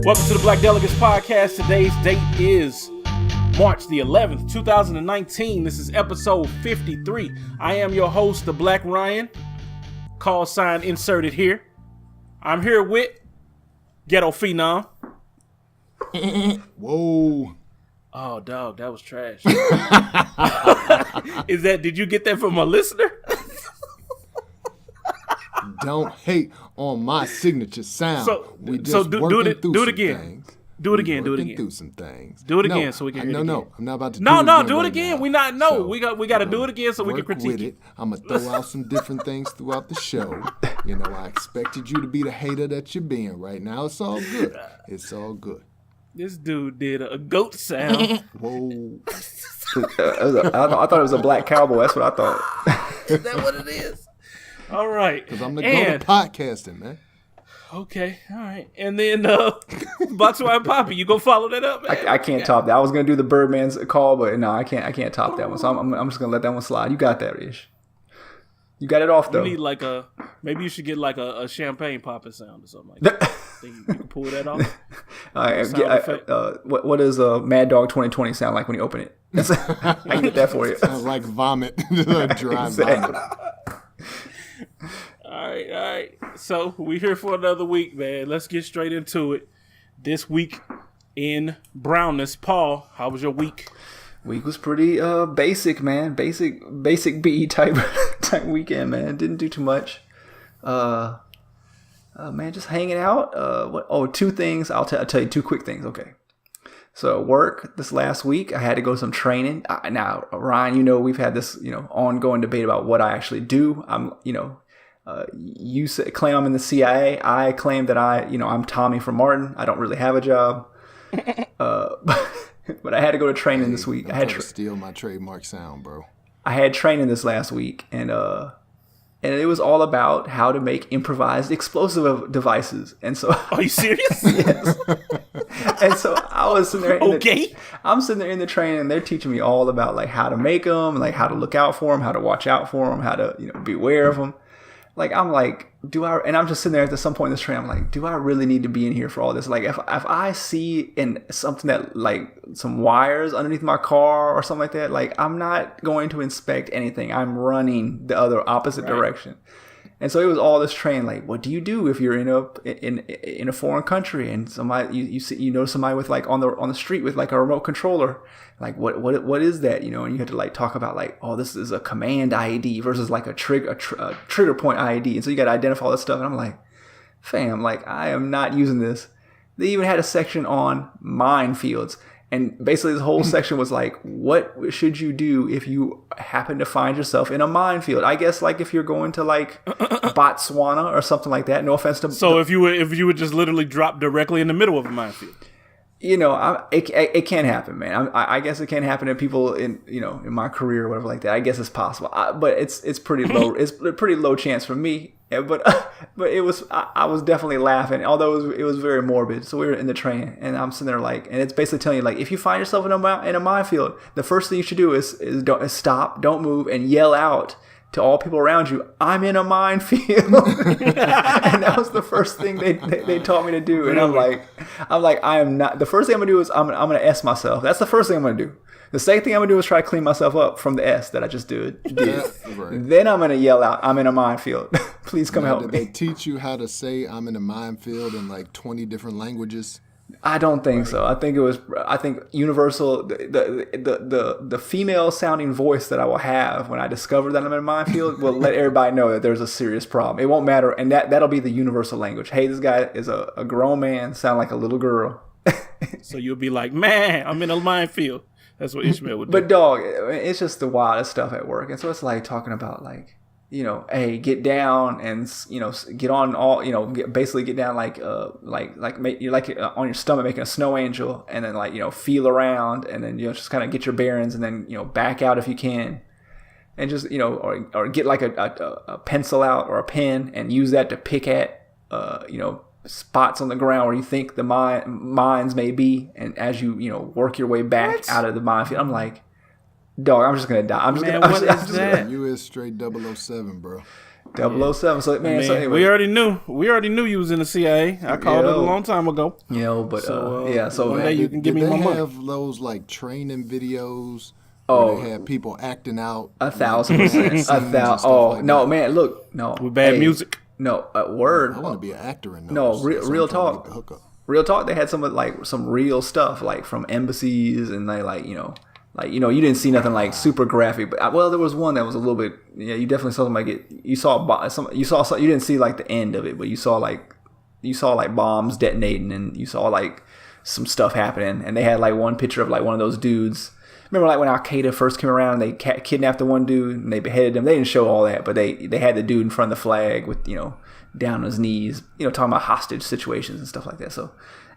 Welcome to the Black Delegates podcast. Today's date is March the 11th, 2019. This is episode 53. I am your host, the Black Ryan. Call sign inserted here. I'm here with Ghetto Phenom. Whoa. Oh, dog, that was trash. Did you get that from a listener? Don't hate on my signature sound. Do it again. Do it again. Through some things. Do it again so we can hear it. No, I'm not about to. Do it again. We got to do it again so we can critique it. I'm gonna throw out some different things throughout the show. You know, I expected you to be the hater that you're being. Right now, it's all good. It's all good. This dude did a goat sound. Whoa. I thought it was a black cowboy. That's what I thought. Is that what it is? All right. Because I'm the go to podcasting, man. Okay, all right. And then Boxer and Poppy, you gonna follow that up, man? I can't top that. I was gonna do the Birdman's call, but no, I can't top that one. So I'm just gonna let that one slide. You got that, Ish. You got it off though. You need maybe you should get like a champagne popping sound or something like that. Think you can pull that off? All right. What does Mad Dog 2020 sound like when you open it? I can get that for you. Sounds like vomit. Dry vomit. All right. So we're here for another week, man. Let's get straight into it. This week in brownness. Paul, how was your week? Week was pretty basic, man. Basic B type weekend, man. Didn't do too much. Man, just hanging out. Two things. I'll tell you two quick things. Okay. So work this last week, I had to go to some training. Now, Ryan, we've had this, ongoing debate about what I actually do. You claim I'm in the CIA. I claim that I'm Tommy from Martin. I don't really have a job. But I had to go to training this week. I had to steal my trademark sound, bro. I had training this last week, and it was all about how to make improvised explosive devices. And so, are you serious? Yes. And so I was sitting there. I'm sitting there in the training, and they're teaching me all about like how to make them, like how to look out for them, how to watch out for them, how to beware of them. I'm like, and I'm just sitting there at some point in this training, I'm like, do I really need to be in here for all this? Like, if I see something that, like, some wires underneath my car or something like that, like, I'm not going to inspect anything. I'm running the other opposite direction. And so it was all this training, like, what do you do if you're in a foreign country and somebody you know somebody with like on the street with like a remote controller, like what is that, and you had to like talk about like, oh, this is a command IED versus like a trigger point IED, and so you got to identify all this stuff. And I'm like, fam, like I am not using this. They even had a section on minefields. And basically this whole section was like, what should you do if you happen to find yourself in a minefield? I guess like if you're going to like Botswana or something like that. No offense to. So if you would just literally drop directly in the middle of a minefield. It can happen, man. I guess it can happen to people in my career or whatever like that. I guess it's possible, but it's pretty low. It's a pretty low chance for me. But it was. I was definitely laughing, although it was very morbid. So we were in the train, and I'm sitting there like, and it's basically telling you like, if you find yourself in a minefield, the first thing you should do is stop, don't move, and yell out to all people around you, I'm in a minefield. And that was the first thing they taught me to do. And I'm like, I am not. The first thing I'm gonna do is I'm gonna S myself. That's the first thing I'm gonna do. The second thing I'm gonna do is try to clean myself up from the S that I just did. Right. Then I'm gonna yell out, I'm in a minefield. Please come help me. Did they teach you how to say I'm in a minefield in like 20 different languages? I don't think so. I think universal, the female sounding voice that I will have when I discover that I'm in a minefield will let everybody know that there's a serious problem. It won't matter. And that'll be the universal language. Hey, this guy is a grown man, sound like a little girl. So you'll be like, man, I'm in a minefield. That's what Ishmael would do. But dog, it's just the wildest stuff at work. And so it's like talking about like, hey, get down and, get on all, basically get down you're like on your stomach making a snow angel, and then like, feel around, and then, just kind of get your bearings, and then, back out if you can, and just, or get like a pencil out or a pen and use that to pick at, spots on the ground where you think the mines may be, and as you, work your way back out of the minefield. I'm like, dog, I'm just gonna die. What is that? You is straight 007, bro. 007. So man, so anyway, we already knew you was in the CIA. I called it a long time ago. But so one day you can give me my money. Did they have those like training videos? Where they had people acting out 1,000%. 1,000. Oh no, man! Look, no. With bad music. No, word. I want to be an actor in those. No, real talk. Real talk. They had some real stuff like from embassies, and they you didn't see nothing like super graphic, but there was one that was a little bit. Yeah, you definitely saw something you saw you didn't see like the end of it, but you saw like bombs detonating, and you saw like some stuff happening, and they had like one picture of like one of those dudes. Remember like when Al-Qaeda first came around, they kidnapped the one dude and they beheaded him. They didn't show all that, but they had the dude in front of the flag with down on his knees, talking about hostage situations and stuff like that. So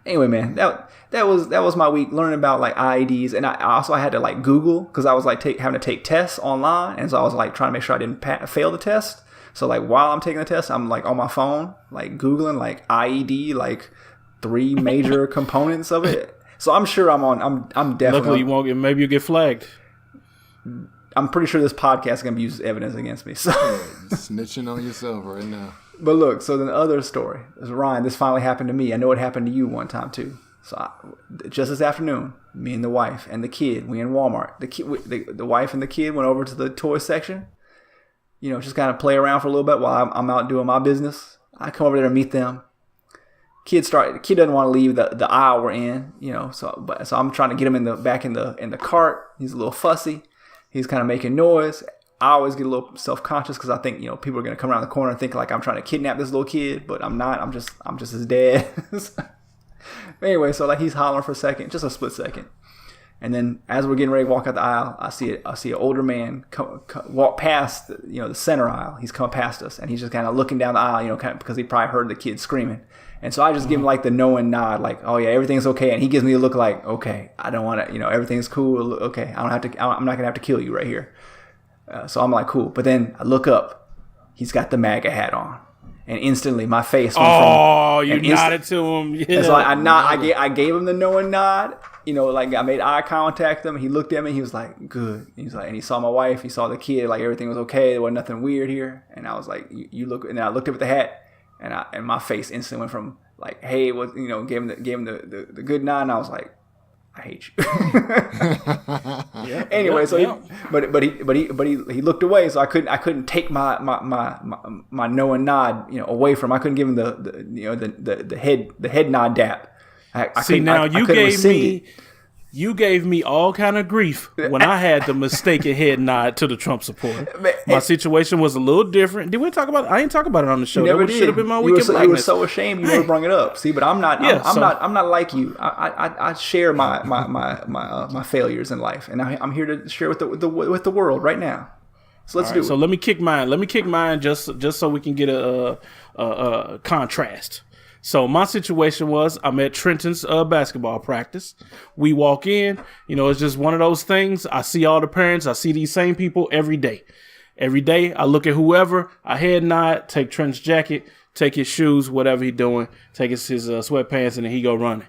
anyway, man, that was my week learning about like IEDs, and I also had to like Google because I was like having to take tests online, and so I was like trying to make sure I didn't fail the test. So like while I'm taking the test, I'm like on my phone like Googling like IED, like 3 major components of it. So I'm sure I'm definitely. Luckily, you won't get. Maybe you get flagged. I'm pretty sure this podcast is gonna be used as evidence against me. So snitching on yourself right now. But look, so then the other story is Ryan. This finally happened to me. I know it happened to you one time too. So just this afternoon, me and the wife and the kid, we in Walmart. The wife and the kid went over to the toy section. Just kind of play around for a little bit while I'm out doing my business. I come over there to meet them. Kid doesn't want to leave the aisle we're in, so I'm trying to get him back in the cart. He's a little fussy. He's kind of making noise. I always get a little self-conscious because I think people are gonna come around the corner and think like I'm trying to kidnap this little kid, but I'm not. I'm just his dad. Anyway, so like he's hollering for a second, just a split second, and then as we're getting ready to walk out the aisle, I see an older man walk past the center aisle. He's coming past us, and he's just kind of looking down the aisle, kind of because he probably heard the kid screaming. And so I just give him like the knowing nod, like, oh yeah, everything's okay. And he gives me a look like, okay, I don't want to, everything's cool. Okay, I'm not gonna have to kill you right here. So I'm like, cool. But then I look up, he's got the MAGA hat on, and instantly my face went you nodded to him. Yeah. And so I gave him the knowing nod. Like I made eye contact with him. He looked at me. He was like, good. He's like, and he saw my wife. He saw the kid. Like everything was okay. There wasn't nothing weird here. And I was like, you look. And then I looked up at the hat. And my face instantly went from like, hey, gave him the good nod, and I was like, I hate you. Anyway, he looked away, so I couldn't take my knowing nod away from. I couldn't give him the head nod dap. You gave me all kind of grief when I had the mistaken head nod to the Trump supporter. My situation was a little different. Did we talk about it? I didn't talk about it on the show. That should have been my weekend blackness. You were so ashamed you never brought it up. See, but I'm not. I'm not like you. I share my failures in life, and I'm here to share with the world right now. So let's do it. So let me kick mine just so we can get a contrast. So my situation was I'm at Trenton's basketball practice. We walk in, it's just one of those things. I see all the parents. I see these same people every day. Every day I look at whoever, I head nod, take Trenton's jacket, take his shoes, whatever he's doing, take his sweatpants, and then he go running.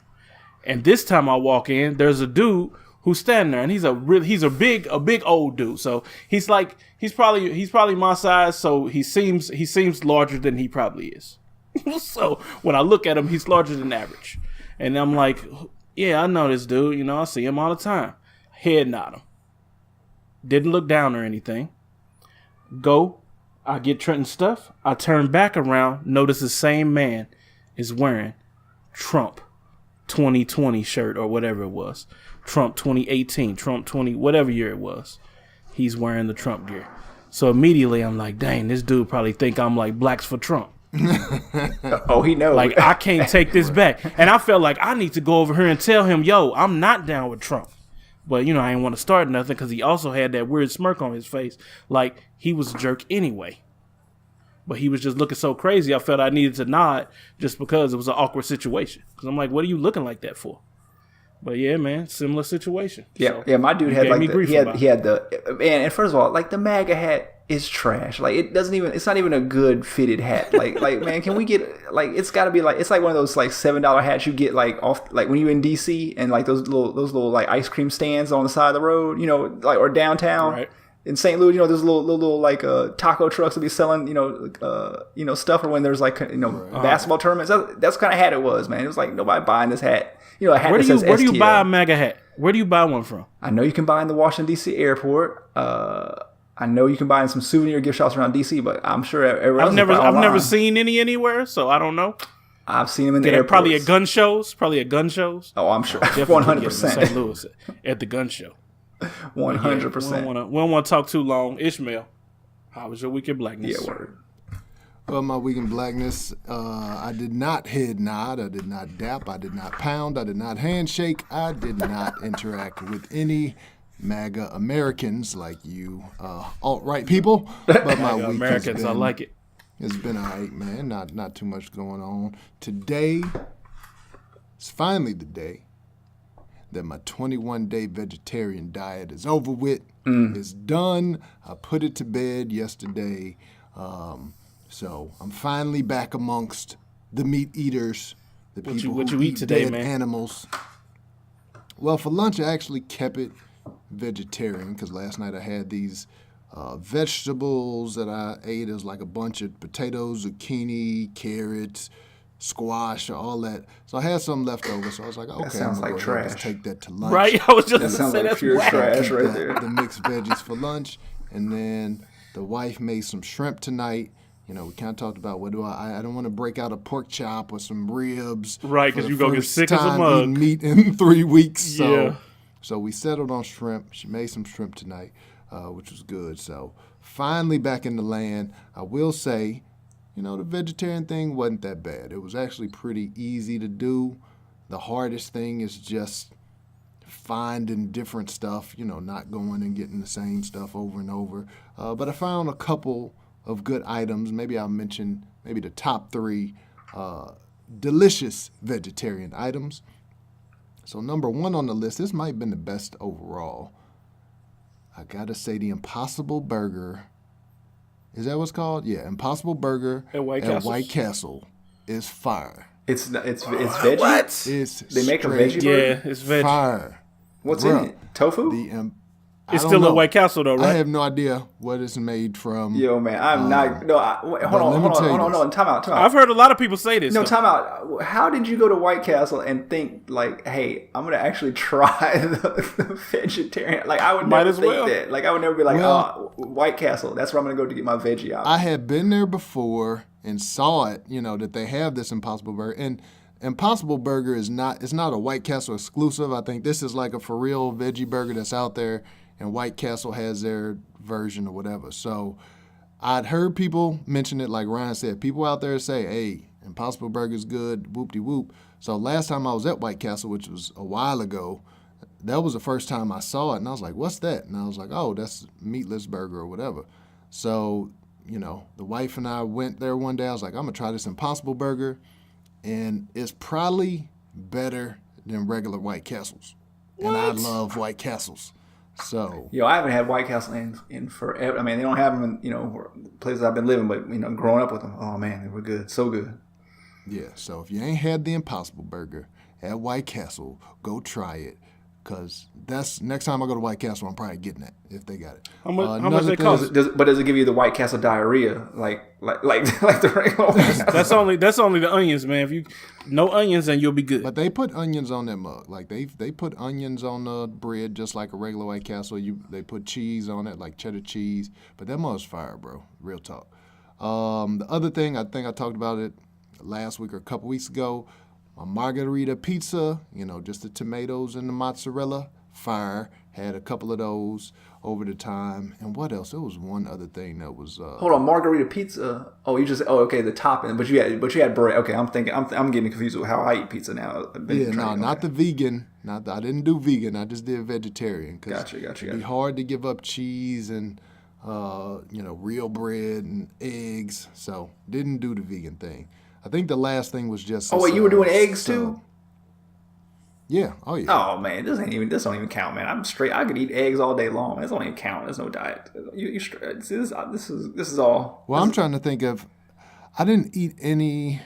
And this time I walk in, there's a dude who's standing there, and he's a big old dude. So he's probably my size. So he seems larger than he probably is. So when I look at him, he's larger than average. And I'm like, yeah, I know this dude. I see him all the time. Head nod him. Didn't look down or anything. I get Trenton's stuff. I turn back around. Notice the same man is wearing Trump 2020 shirt or whatever it was. Trump 2018, Trump 20, whatever year it was. He's wearing the Trump gear. So immediately I'm like, dang, this dude probably think I'm like Blacks for Trump. Oh, he knows. Like, I can't take this back. And I felt like I need to go over here and tell him, yo, I'm not down with Trump. But, I didn't want to start nothing because he also had that weird smirk on his face. Like, he was a jerk anyway. But he was just looking so crazy, I felt I needed to nod just because it was an awkward situation. Because I'm like, what are you looking like that for? But yeah, man, similar situation. Yeah, so my dude had like he had the man. And first of all, like the MAGA hat is trash. Like it's not even a good fitted hat. Like man, can we get like it's got to be like it's like one of those like $7 hats you get like off like when you're in DC and like those little like ice cream stands on the side of the road, like or downtown. Right. in St. Louis, there's little like taco trucks that be selling, stuff, or when there's like, basketball tournaments. That's kind of hat it was, man. It was like nobody buying this hat. A hat that says STL. Where do you buy a MAGA hat? Where do you buy one from? I know you can buy in the Washington, D.C. airport. I know you can buy in some souvenir gift shops around D.C., but I'm sure everywhere else I've never seen any anywhere, so I don't know. I've seen them in the airports. Probably at gun shows. Oh, I'm sure. 100%. St. Louis at the gun show. 100%. We don't want to talk too long. Ishmael, how was your week in blackness? Yeah, word. Well, my week in blackness, I did not head nod, I did not dap, I did not pound, I did not handshake, I did not interact with any MAGA Americans like you alt-right people. But my week Americans, I like it. It's been all right, man. Not too much going on. Today is finally the day that my 21-day vegetarian diet is over with. It's done. I put it to bed yesterday. So I'm finally back amongst the meat eaters, the people who eat today, dead man? animals. Well, for lunch, I actually kept it vegetarian because last night I had these vegetables that I ate. It was like a bunch of potatoes, zucchini, carrots, squash, all that. So I had some left over. So I was like, okay, sounds like trash. Just take that to lunch. Right? I was just That sounds say like that's pure whack. trash right there. The mixed veggies for lunch, and then the wife made some shrimp tonight. We kind of talked about I don't want to break out a pork chop or some ribs. Right, because you go get sick as a mug. Eating meat in 3 weeks. Yeah. So we settled on shrimp. She made some shrimp tonight, which was good. So finally back in the land. I will say, the vegetarian thing wasn't that bad. It was actually pretty easy to do. The hardest thing is just finding different stuff, not going and getting the same stuff over and over. But I found a couple of good items. Maybe I'll mention the top 3 delicious vegetarian items. So number 1 on the list, this might have been the best overall. I gotta say the Impossible Burger. Is that what's called? Yeah, Impossible Burger at White Castle is fire. It's veggie? What? They make a veggie burger? Yeah, it's veggie. Fire. What's in it? Tofu? It's still a White Castle though, right? I have no idea what it's made from. Yo, man, I'm not. No, hold on. Time out. I've heard a lot of people say this. No, time out. How did you go to White Castle and think like, hey, I'm gonna actually try the vegetarian? Like, I would never think that. Like, I would never be like, White Castle. That's where I'm gonna go to get my veggie out. I had been there before and saw it. That they have this Impossible Burger, and Impossible Burger is not. It's not a White Castle exclusive. I think this is like a for real veggie burger that's out there. And White Castle has their version or whatever. So I'd heard people mention it, like Ryan said. People out there say, hey, Impossible Burger's good, whoop-de-whoop. So last time I was at White Castle, which was a while ago, that was the first time I saw it. And I was like, what's that? And I was like, oh, that's meatless burger or whatever. So, the wife and I went there one day. I was like, I'm going to try this Impossible Burger. And it's probably better than regular White Castles. What? And I love White Castles. So, I haven't had White Castle in forever. I mean, they don't have them in, places I've been living, but, growing up with them, oh, man, they were good. So good. Yeah, so if you ain't had the Impossible Burger at White Castle, go try it. Because that's next time I go to White Castle, I'm probably getting that if they got it. How much they cost? But does it give you the White Castle diarrhea like the regular one? That's only the onions, man. If you no onions, then you'll be good. But they put onions on that mug. Like they put onions on the bread just like a regular White Castle. They put cheese on it, like cheddar cheese. But that mug's fire, bro. Real talk. The other thing, I think I talked about it last week or a couple weeks ago. A margarita pizza, just the tomatoes and the mozzarella, fire. Had a couple of those over the time. And what else? There was one other thing that was. Hold on, margarita pizza. Okay, the topping. But you had bread. Okay, I'm getting confused with how I eat pizza now. Not the vegan. I didn't do vegan. I just did vegetarian. Gotcha. It'd be hard to give up cheese and real bread and eggs. So didn't do the vegan thing. I think the last thing was just. Oh wait, you were doing eggs too? Yeah. Oh yeah. Oh man, this don't even count, man. I'm straight. I could eat eggs all day long. This don't even count. There's no diet. This is all. Well, I'm trying to think of. I didn't eat any,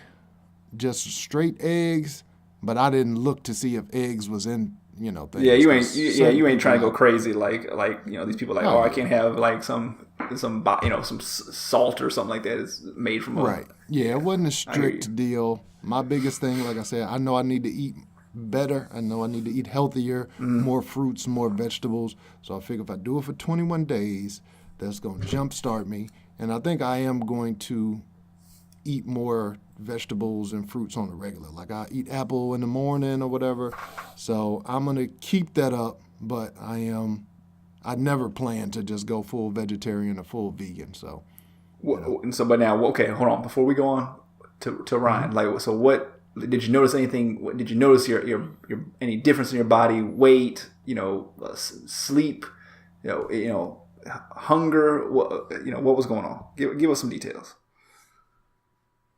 just straight eggs, but I didn't look to see if eggs was in things. Yeah, you ain't trying to go crazy like these people I can't have like some salt or something like that is made from right. Yeah, it wasn't a strict deal. My biggest thing, like I said, I know I need to eat better. I know I need to eat healthier, more fruits, more vegetables. So I figure if I do it for 21 days, that's going to jumpstart me. And I think I am going to eat more vegetables and fruits on the regular. Like I eat apple in the morning or whatever. So I'm going to keep that up, but I never plan to just go full vegetarian or full vegan. So, but now, okay, hold on. Before we go on to Ryan, like, so what did you notice anything? Did you notice your any difference in your body weight? Sleep, hunger. What was going on? Give us some details.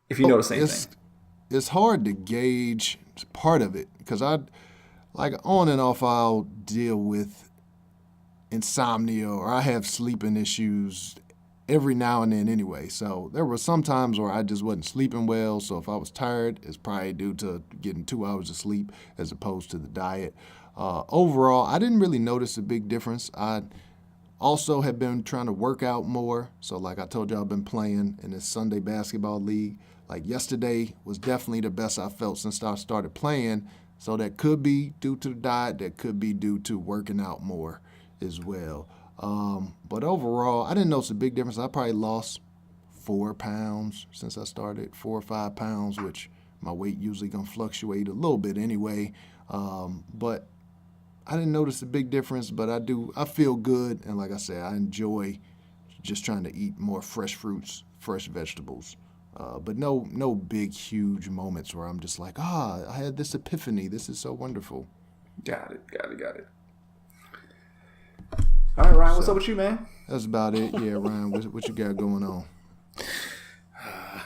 If you notice anything. It's hard to gauge part of it because on and off I'll deal with insomnia or I have sleeping issues every now and then anyway. So there were some times where I just wasn't sleeping well. So if I was tired, it's probably due to getting 2 hours of sleep as opposed to the diet. Overall, I didn't really notice a big difference. I also have been trying to work out more. So like I told you, I've been playing in this Sunday basketball league. Like yesterday was definitely the best I felt since I started playing. So that could be due to the diet. That could be due to working out more as well. But overall, I didn't notice a big difference. I probably lost 4 pounds since I started, 4 or 5 pounds, which my weight usually gonna fluctuate a little bit anyway. But I didn't notice a big difference, but I feel good. And like I said, I enjoy just trying to eat more fresh fruits, fresh vegetables. But no big, huge moments where I'm just like, I had this epiphany. This is so wonderful. Got it. All right, Ryan, what's up with you, man? That's about it. Yeah, Ryan, what you got going on?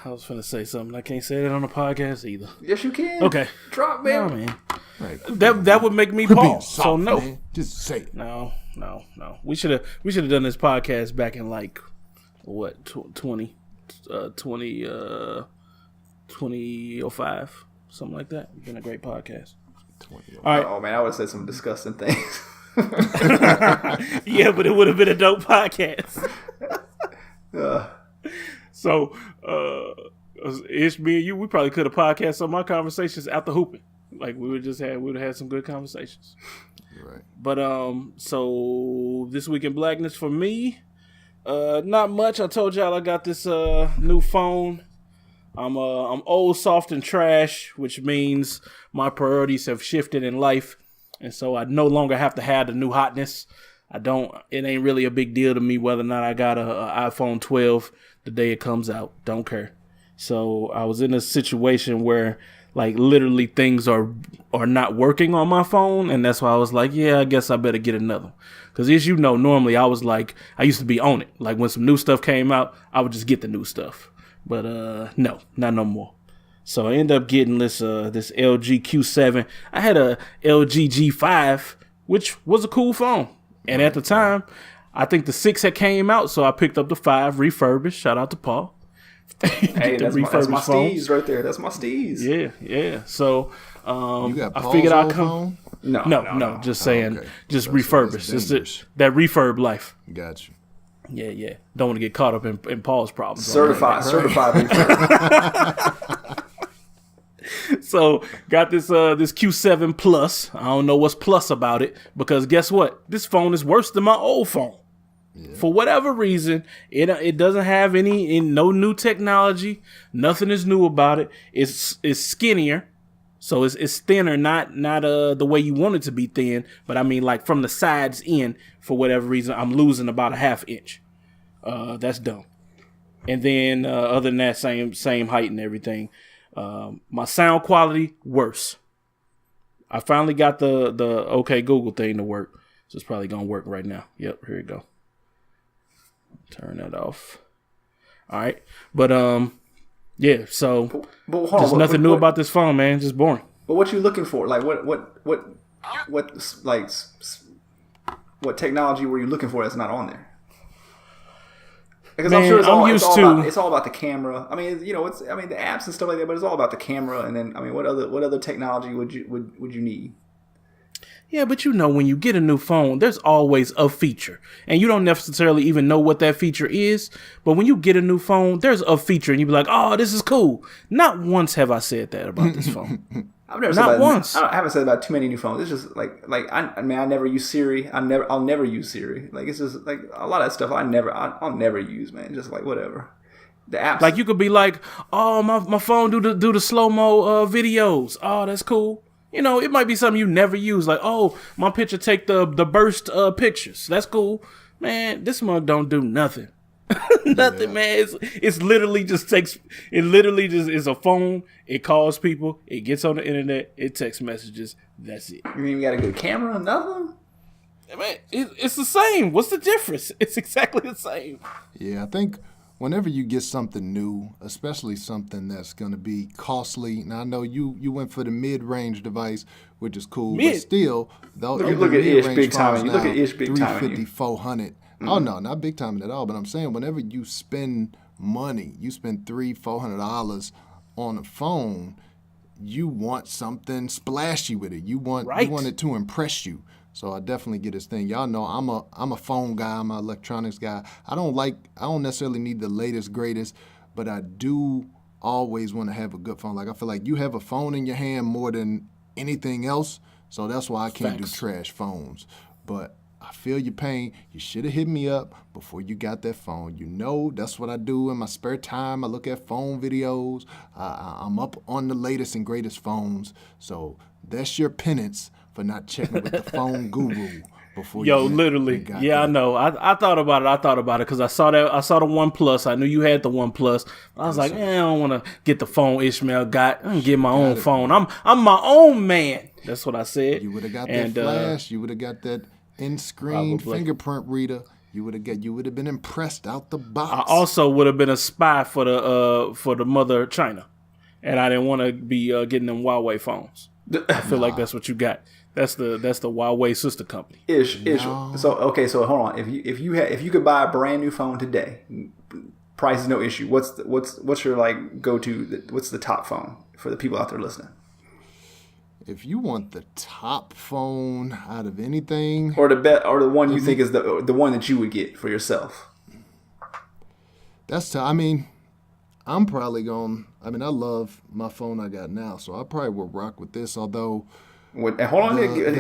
I was going to say something. I can't say that on the podcast either. Yes, you can. Okay. Drop, man. No, man. Right. That would make me pause. Soft, so no. Man. Just say it. No. We should have done this podcast back in 2005, something like that. It's been a great podcast. All right. Oh man, I would have said some disgusting things. Yeah, but it would have been a dope podcast. So, Ish, me and you, we probably could have podcast some of my conversations after hooping. Like we would have had some good conversations. Right. But so this week in blackness for me, not much. I told y'all I got this new phone. I'm old, soft, and trash, which means my priorities have shifted in life, and so I no longer have to have the new hotness. It ain't really a big deal to me whether or not I got a iPhone 12 the day it comes out. Don't care. So I was in a situation where literally things are not working on my phone, and that's why I was like, yeah, I guess I better get another. Because as you know, normally I used to be on it. Like when some new stuff came out, I would just get the new stuff. But no, not no more. So I ended up getting this LG Q7. I had a LG G5, which was a cool phone. And at the time, I think the 6 had came out, so I picked up the 5 refurbished. Shout out to Paul. Hey, that's my steez right there. That's my steez. Yeah. So you got I figured I'd come. Phone? No. Just saying, okay. just That's refurbished. It's that refurb life. Got you. Yeah. Don't want to get caught up in Paul's problems. Certified refurb. So got this Q7 Plus. I don't know what's plus about it because guess what? This phone is worse than my old phone. Yeah. For whatever reason, it doesn't have no new technology. Nothing is new about it. It's skinnier, so it's thinner. Not the way you want it to be thin, but I mean like from the sides in. For whatever reason, I'm losing about a ½ inch. That's dumb. And then other than that, same height and everything. My sound quality worse. I finally got the OK Google thing to work, so it's probably gonna work right now. Yep, here we go. Turn that off. All right, but yeah. So there's nothing new about this phone, man. Just boring. But what you looking for? Like what technology were you looking for that's not on there? Because I'm sure it's all about the camera. I mean, the apps and stuff like that, but it's all about the camera. And then, I mean, what other technology would you need? Yeah, but when you get a new phone, there's always a feature. And you don't necessarily even know what that feature is. But when you get a new phone, there's a feature and you be like, oh, this is cool. Not once have I said that about this phone. I've never Not said once. I haven't said about too many new phones. It's just I never use Siri. I'll never use Siri. Like, it's just like a lot of that stuff I'll never use, man. Just like whatever. The apps. Like, you could be like, oh, my phone do the slow-mo videos. Oh, that's cool. It might be something you never use. Like, oh, my picture take the burst pictures. That's cool. Man, this mug don't do nothing. Nothing, man. It's literally just is a phone. It calls people. It gets on the internet. It texts messages. That's it. You mean you got a good camera or nothing? Man, it's the same. What's the difference? It's exactly the same. Yeah, I think whenever you get something new, especially something that's going to be costly, now I know you went for the mid-range device, which is cool, but still, look at Ish big time. You look at Ish big time. 350, 400. Oh no, not big time at all. But I'm saying whenever you spend money, you spend $300-$400 on a phone, you want something splashy with it. You want it to impress you. So I definitely get this thing. Y'all know I'm a phone guy. I'm an electronics guy. I don't necessarily need the latest, greatest, but I do always want to have a good phone. Like, I feel like you have a phone in your hand more than anything else. So that's why I can't do trash phones. But I feel your pain. You should have hit me up before you got that phone. That's what I do in my spare time. I look at phone videos. I'm up on the latest and greatest phones. So that's your penance for not checking with the phone guru before literally. Yeah, I know. I thought about it because I saw the OnePlus. I knew you had the OnePlus. I was like, I don't want to get the phone Ishmael got. I'm gonna get my own phone. I'm my own man. That's what I said. You would have got that flash. You would have got that in-screen fingerprint reader. You would have been impressed out the box. I also would have been a spy for the mother China, and I didn't want to be getting them Huawei phones. I feel like that's what you got. That's the Huawei sister company. Ish. No. So hold on. If you could buy a brand new phone today, price is no issue. What's your like go to? What's the top phone for the people out there listening? If you want the top phone out of anything, or the one you think is the one that you would get for yourself, I'm probably going. I love my phone I got now, so I probably would rock with this. Although, hold on,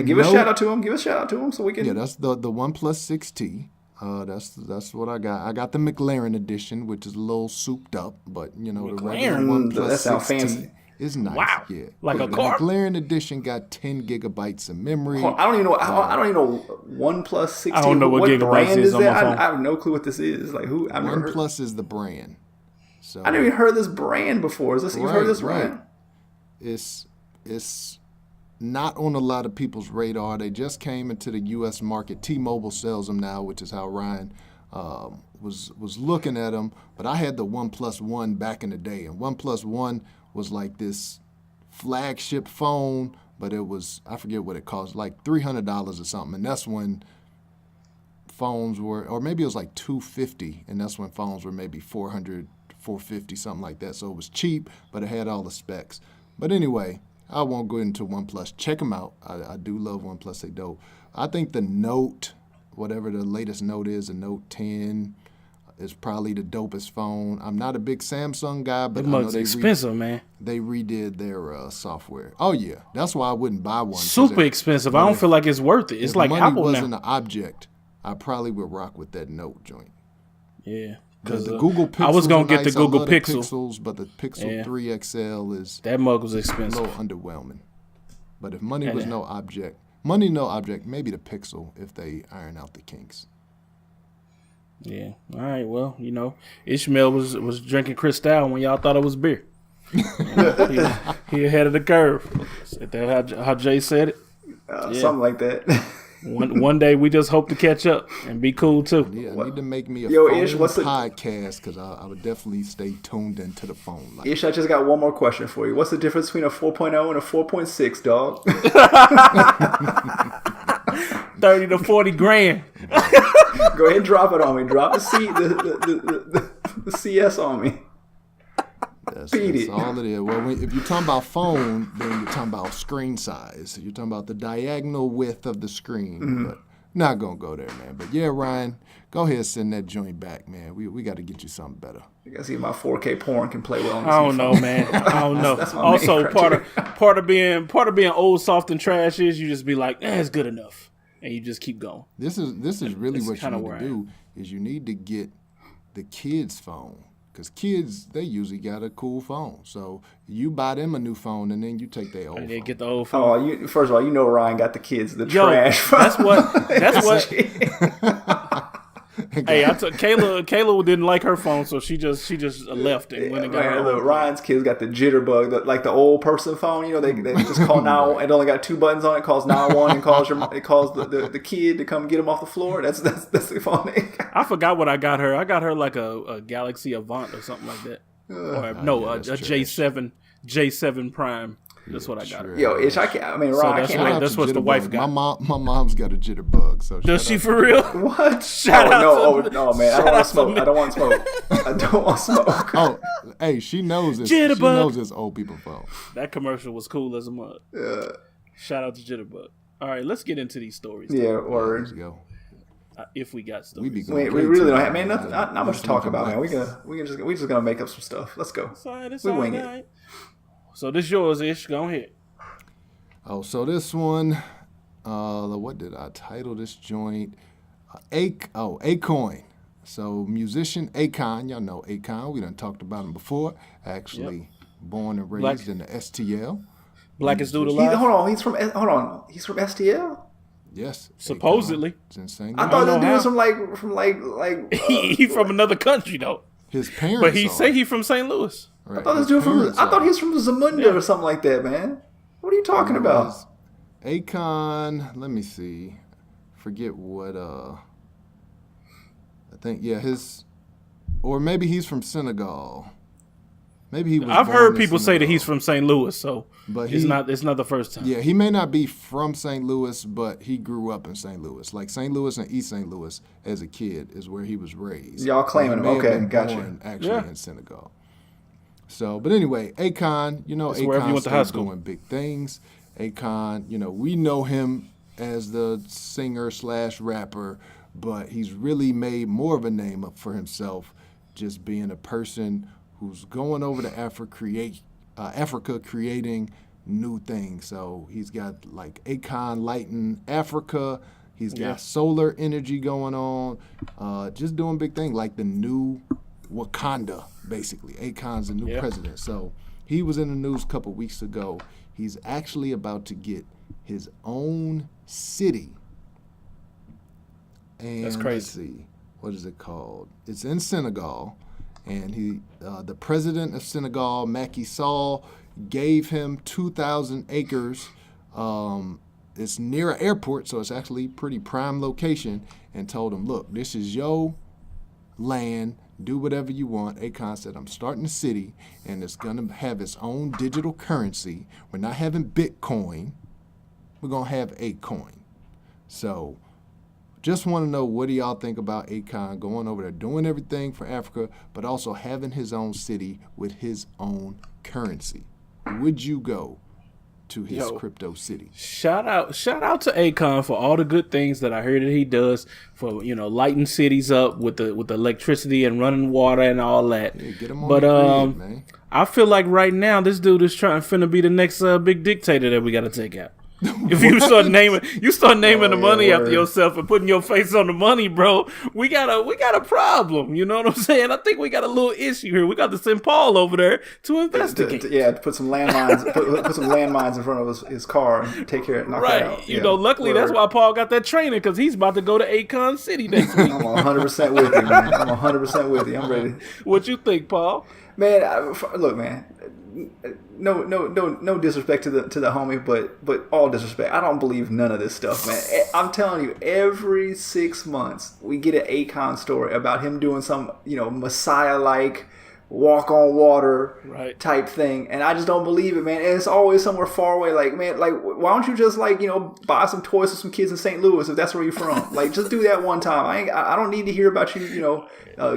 give a shout out to him. Give a shout out to him so we can. Yeah, that's the OnePlus 6T. That's what I got. I got the McLaren edition, which is a little souped up, but the regular OnePlus that sounds 6T. Fancy. It's nice. Wow. Yeah. Like a car? The McLaren edition got 10 gigabytes of memory. I don't even know. I don't even know OnePlus 16. I don't know what gigabytes brand is on that. my phone. I have no clue what this is. Like who? OnePlus is the brand. So I never even heard of this brand before. You've heard of this brand? It's not on a lot of people's radar. They just came into the U.S. market. T-Mobile sells them now, which is how Ryan was looking at them. But I had the OnePlus One back in the day, and OnePlus One was like this flagship phone, but it was, I forget what it cost, like $300 or something. And that's when phones were, or maybe it was like $250, and that's when phones were maybe $400, $450, something like that. So it was cheap, but it had all the specs. But anyway, I won't go into OnePlus. Check them out. I do love OnePlus. They dope. I think the Note, whatever the latest Note is, the Note 10, is probably the dopest phone. I'm not a big Samsung guy, but it looks expensive, man. They redid their software. Oh yeah, that's why I wouldn't buy one. Super expensive. I don't feel like it's worth it. It's like money Apple wasn't now. an object, I probably would rock with that Note joint. Yeah, because the Google Pixels, I was gonna get the Google the Pixel. Pixels, but the Pixel 3 XL is that mug was expensive. A little underwhelming. But if money was no object, maybe the Pixel if they iron out the kinks. Yeah. All right. Well, Ishmael was drinking Cristal when y'all thought it was beer. He ahead of the curve. Is that how Jay said it? Something like that. One day we just hope to catch up and be cool too. Yeah, I need to make me a Ish, podcast because I would definitely stay tuned into the phone. Like Ish, I just got one more question for you. What's the difference between a 4.0 and a 4.6, dog? 30 to 40 grand. Go ahead and drop it on me. Drop the CS on me. That's all it is. Well, if you're talking about phone, then you're talking about screen size. You're talking about the diagonal width of the screen. But not going to go there, man. But yeah, Ryan, go ahead and send that joint back, man. We got to get you something better. You got to see if my 4K porn can play well on this I don't know, man. I don't know. Also, part of being old, soft, and trash is you just be like, it's good enough. And you just keep going. This is really what you need to do is you need to get the kids' phone. Because kids, they usually got a cool phone. So you buy them a new phone and then you take their old phone. They get the old phone. Oh, first of all, Ryan got the kids the trash phone. That's what. Hey, Kayla didn't like her phone, so she just left and went and got her. Look, Ryan's kids got the jitterbug, like the old person phone. They just call 911. It only got 2 buttons on it. Calls 911 and calls the kid to come get him off the floor. That's the phone. I forgot what I got her. I got her like a Galaxy Avant or something like that. A J7 Prime. That's what I got her. Yo, Ryan, I can't. That's what the wife got. My mom's got a jitterbug. So does she for real? What? Shout out no, man. I don't want to smoke. I don't want to smoke. Oh, hey, she knows this. Jitterbug. She knows this old people phone. That commercial was cool as a mug. Shout out to Jitterbug. All right, let's get into these stories. Yeah, or let's go. If we got stories. We really don't have not much to talk about, man. We just gonna make up some stuff. Let's go. We wing it. So this yours, Ish. Go ahead. Oh, so this one, what did I title this joint? Akon. So musician Akon, y'all know Akon. We done talked about him before. Actually, born and raised in the STL. Blackest dude alive. He's from STL. Yes, supposedly. It's insane. I thought that dude was from like. He from another country though. His parents. But he say he from St. Louis. Right. I thought he's from Zamunda or something like that, man. What are you talking about? Akon, let me see. Forget what I think or maybe he's from Senegal. Maybe he was I've heard people say that he's from St. Louis, so but it's not the first time. Yeah, he may not be from St. Louis, but he grew up in St. Louis. Like St. Louis and East St. Louis as a kid is where he was raised. Y'all claiming him. Okay, gotcha. Actually in Senegal. So, but anyway, Akon, Akon's doing big things. Akon, we know him as the singer/rapper, but he's really made more of a name up for himself, just being a person who's going over to Africa creating new things. So he's got like Akon Lighten Africa. He's got solar energy going on, just doing big things like the new Wakanda, basically. Akon's the new president. So he was in the news a couple weeks ago. He's actually about to get his own city. And that's crazy. Let's see, what is it called? It's in Senegal. And the president of Senegal, Macky Sall, gave him 2,000 acres. It's near an airport, so it's actually a pretty prime location, and told him, look, this is your land. Do whatever you want. Akon said, I'm starting a city, and it's going to have its own digital currency. We're not having Bitcoin. We're going to have Akon. So just want to know, what do y'all think about Akon going over there, doing everything for Africa, but also having his own city with his own currency? Would you go to his crypto city? Shout out to Akon for all the good things that I heard that he does for lighting cities up with the electricity and running water and all that. Yeah, get him on the grid, man. I feel like right now this dude is finna be the next big dictator that we got to take out. If you start naming the money after yourself and putting your face on the money, bro, we got a problem. You know what I'm saying? I think we got a little issue here. We got to send Paul over there to investigate. To put some landmines, put some landmines in front of his car and take care of it. Knock it out. You know, luckily that's why Paul got that training, because he's about to go to Akon City next week. I'm 100% with you, man. I'm 100% with you. I'm ready. What you think, Paul? Man, look, man. No disrespect to the homie, but all disrespect. I don't believe none of this stuff, man. I'm telling you, every 6 months we get an Akon story about him doing some, Messiah-like walk on water right. type thing, and I just don't believe it, man. And it's always somewhere far away. Like, man, like, why don't you just, like, buy some toys for some kids in St. Louis if that's where you're from? Like, just do that one time. I don't need to hear about you,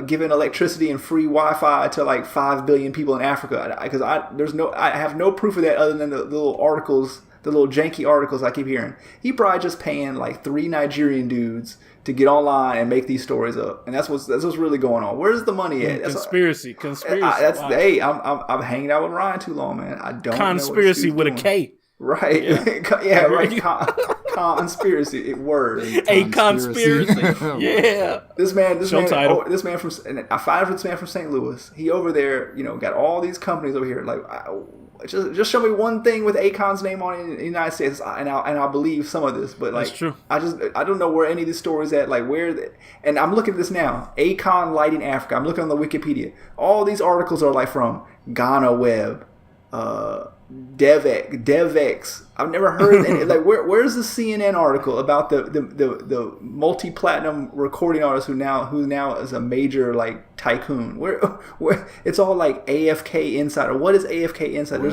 giving electricity and free Wi-Fi to like 5 billion people in Africa, because I have no proof of that other than the little articles, the little janky articles I keep hearing. He probably just paying like 3 Nigerian dudes to get online and make these stories up, and that's what's really going on. Where's the money at? Conspiracy. Hey, I'm hanging out with Ryan too long, man. I don't conspiracy know what with a K. Right. Yeah, right. Conspiracy. Word. A-Konspiracy. Yeah. This man title. This man from, and I find this man from St. Louis. He over there, got all these companies over here. Like, just show me one thing with Akon's name on it in the United States, and I'll believe some of this. But like, that's true. I don't know where any of these stories at. Like, and I'm looking at this now. Akon lighting Africa. I'm looking on the Wikipedia. All these articles are like from Ghana Web, DevX. I've never heard any, like, where's the CNN article about the multi-platinum recording artist who now is a major like tycoon? Where it's all like AFK Insider. What is AFK Insider?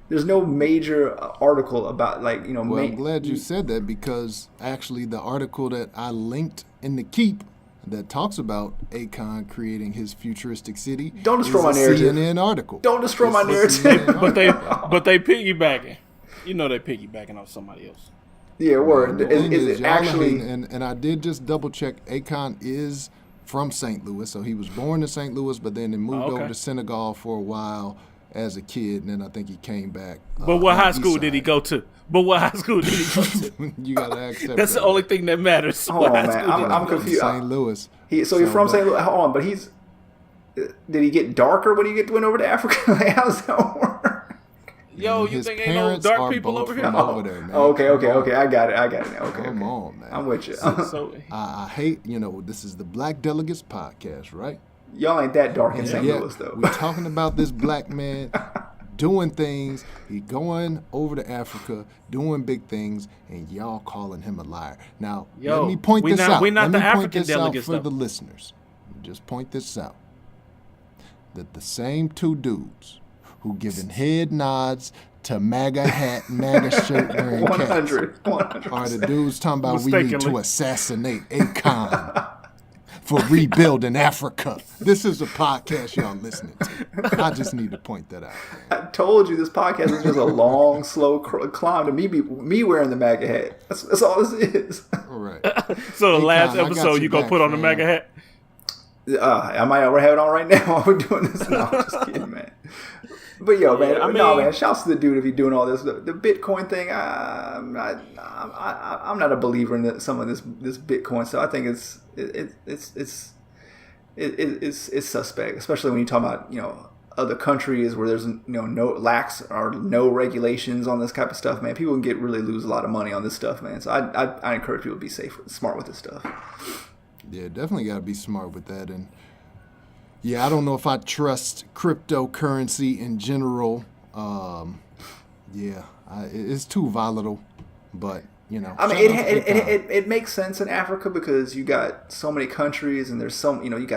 There's no major article about, like, Well, I'm glad you said that, because actually the article that I linked in the Keep that talks about Akon creating his futuristic city. Don't destroy my narrative. CNN article. Don't destroy my narrative. But they piggybacking. They piggybacking off somebody else. Yeah, word. Is it actually? And I did just double check. Akon is from St. Louis, so he was born in St. Louis, but then he moved over to Senegal for a while as a kid, and then I think he came back. But what high school did he go to? You gotta accept that's the only thing that matters. Hold on, man. I'm confused. St. Louis. He's from St. Louis. Hold on, but did he get darker when he went over to Africa? Like, how does that work? Yo, you think ain't no dark people over here? Over there, man. Okay. I got it now. Okay. Come on, man. I'm with you. I hate, this is the Black Delegates podcast, right? Y'all ain't that dark in St. Louis, though. We're talking about this black man doing things. He going over to Africa, doing big things, and y'all calling him a liar. Now, let me point this out. We're not the African point this delegates, out for the listeners. Just point this out. That the same two dudes who giving head nods to MAGA hat, MAGA shirt wearing cats 100%. are the dudes talking about we need to assassinate Akon for rebuilding Africa. This is a podcast y'all listening to. I just need to point that out. I told you this podcast is just a long, slow climb to me wearing the MAGA hat. That's all this is. All right. So the last episode you gonna put on the MAGA hat? I might already have it on right now while we're doing this. No, I'm just kidding, man. But yo, man, man, shouts to the dude if he's doing all this. The Bitcoin thing, I'm not a believer in some of this Bitcoin stuff. I think it's suspect, especially when you talk about other countries where there's no regulations on this type of stuff. Man, people can lose a lot of money on this stuff, man. So I encourage people to be smart with this stuff. Yeah, definitely got to be smart with that. And yeah, I don't know if I trust cryptocurrency in general. It's too volatile, but I mean, it makes sense in Africa because you got so many countries, and there's you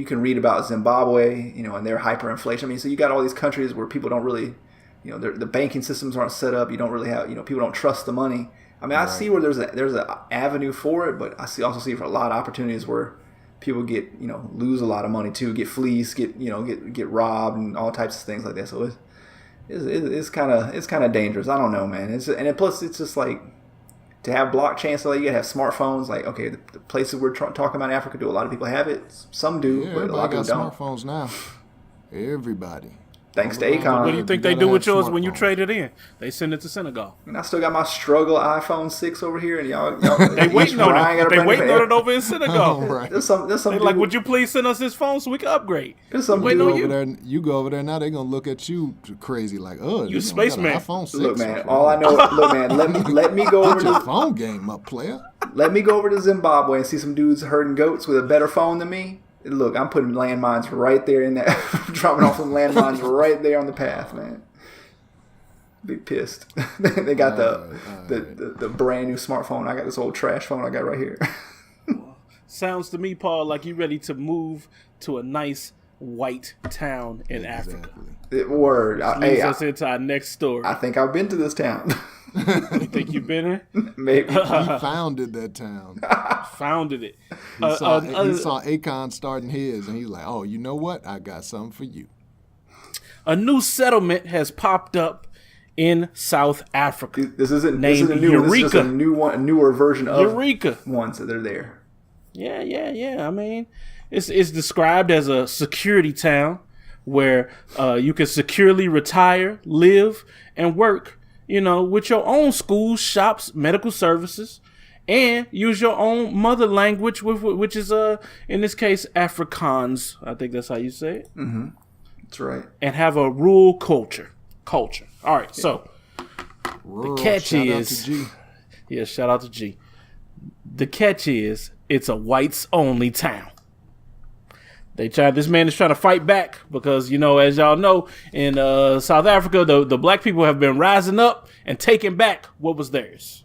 can read about Zimbabwe, and their hyperinflation. I mean, so you got all these countries where people don't really, the banking systems aren't set up. You don't really have, people don't trust the money. I mean, I see where there's an avenue for it, but I also see for a lot of opportunities where people get lose a lot of money too, get fleeced, get robbed, and all types of things like that. So it's kind of dangerous. I don't know, man. Plus it's just like to have blockchain, so you gotta have smartphones. Like, okay, the places we're talking about in Africa, do a lot of people have it? Some do, but a lot of people don't. Smartphones now. Everybody. Thanks to Akon. What do you think they do with yours when you trade it in? They send it to Senegal. And I still got my struggle iPhone 6 over here, and y'all they waiting on it. They waiting on it over in Senegal. Right. There's some they like, would you please send us this phone so we can upgrade? There's some waiting on you. You go over there now, they're gonna look at you crazy like, you spaceman. iPhone 6. Look, man, all I know. Look, man, let me go over to the phone game up, player. Let me go over to Zimbabwe and see some dudes herding goats with a better phone than me. Look, I'm putting landmines right there in that, dropping off some landmines right there on the path, man. Be pissed. They got the brand new smartphone. I got this old trash phone I got right here. Sounds to me, Paul, like you ready to move to a nice white town in Africa. Word. Leads us into our next story. I think I've been to this town. You think you've been here? Maybe. He founded that town. Founded it. He saw Akon starting his, and he's like, "Oh, you know what? I got something for you." A new settlement has popped up in South Africa. This isn't named a new Eureka. one. This is just a new one, a newer version of Eureka ones that are there. Yeah. I mean, it's described as a security town where you can securely retire, live, and work, with your own schools, shops, medical services, and use your own mother language, which is, in this case, Afrikaans. I think that's how you say it. Mm-hmm. That's right. And have a rural culture. All right, so Rural, the catch shout is... out to G. Yeah, shout out to G. The catch is it's a whites-only town. This man is trying to fight back because, as y'all know, in South Africa, the black people have been rising up and taking back what was theirs.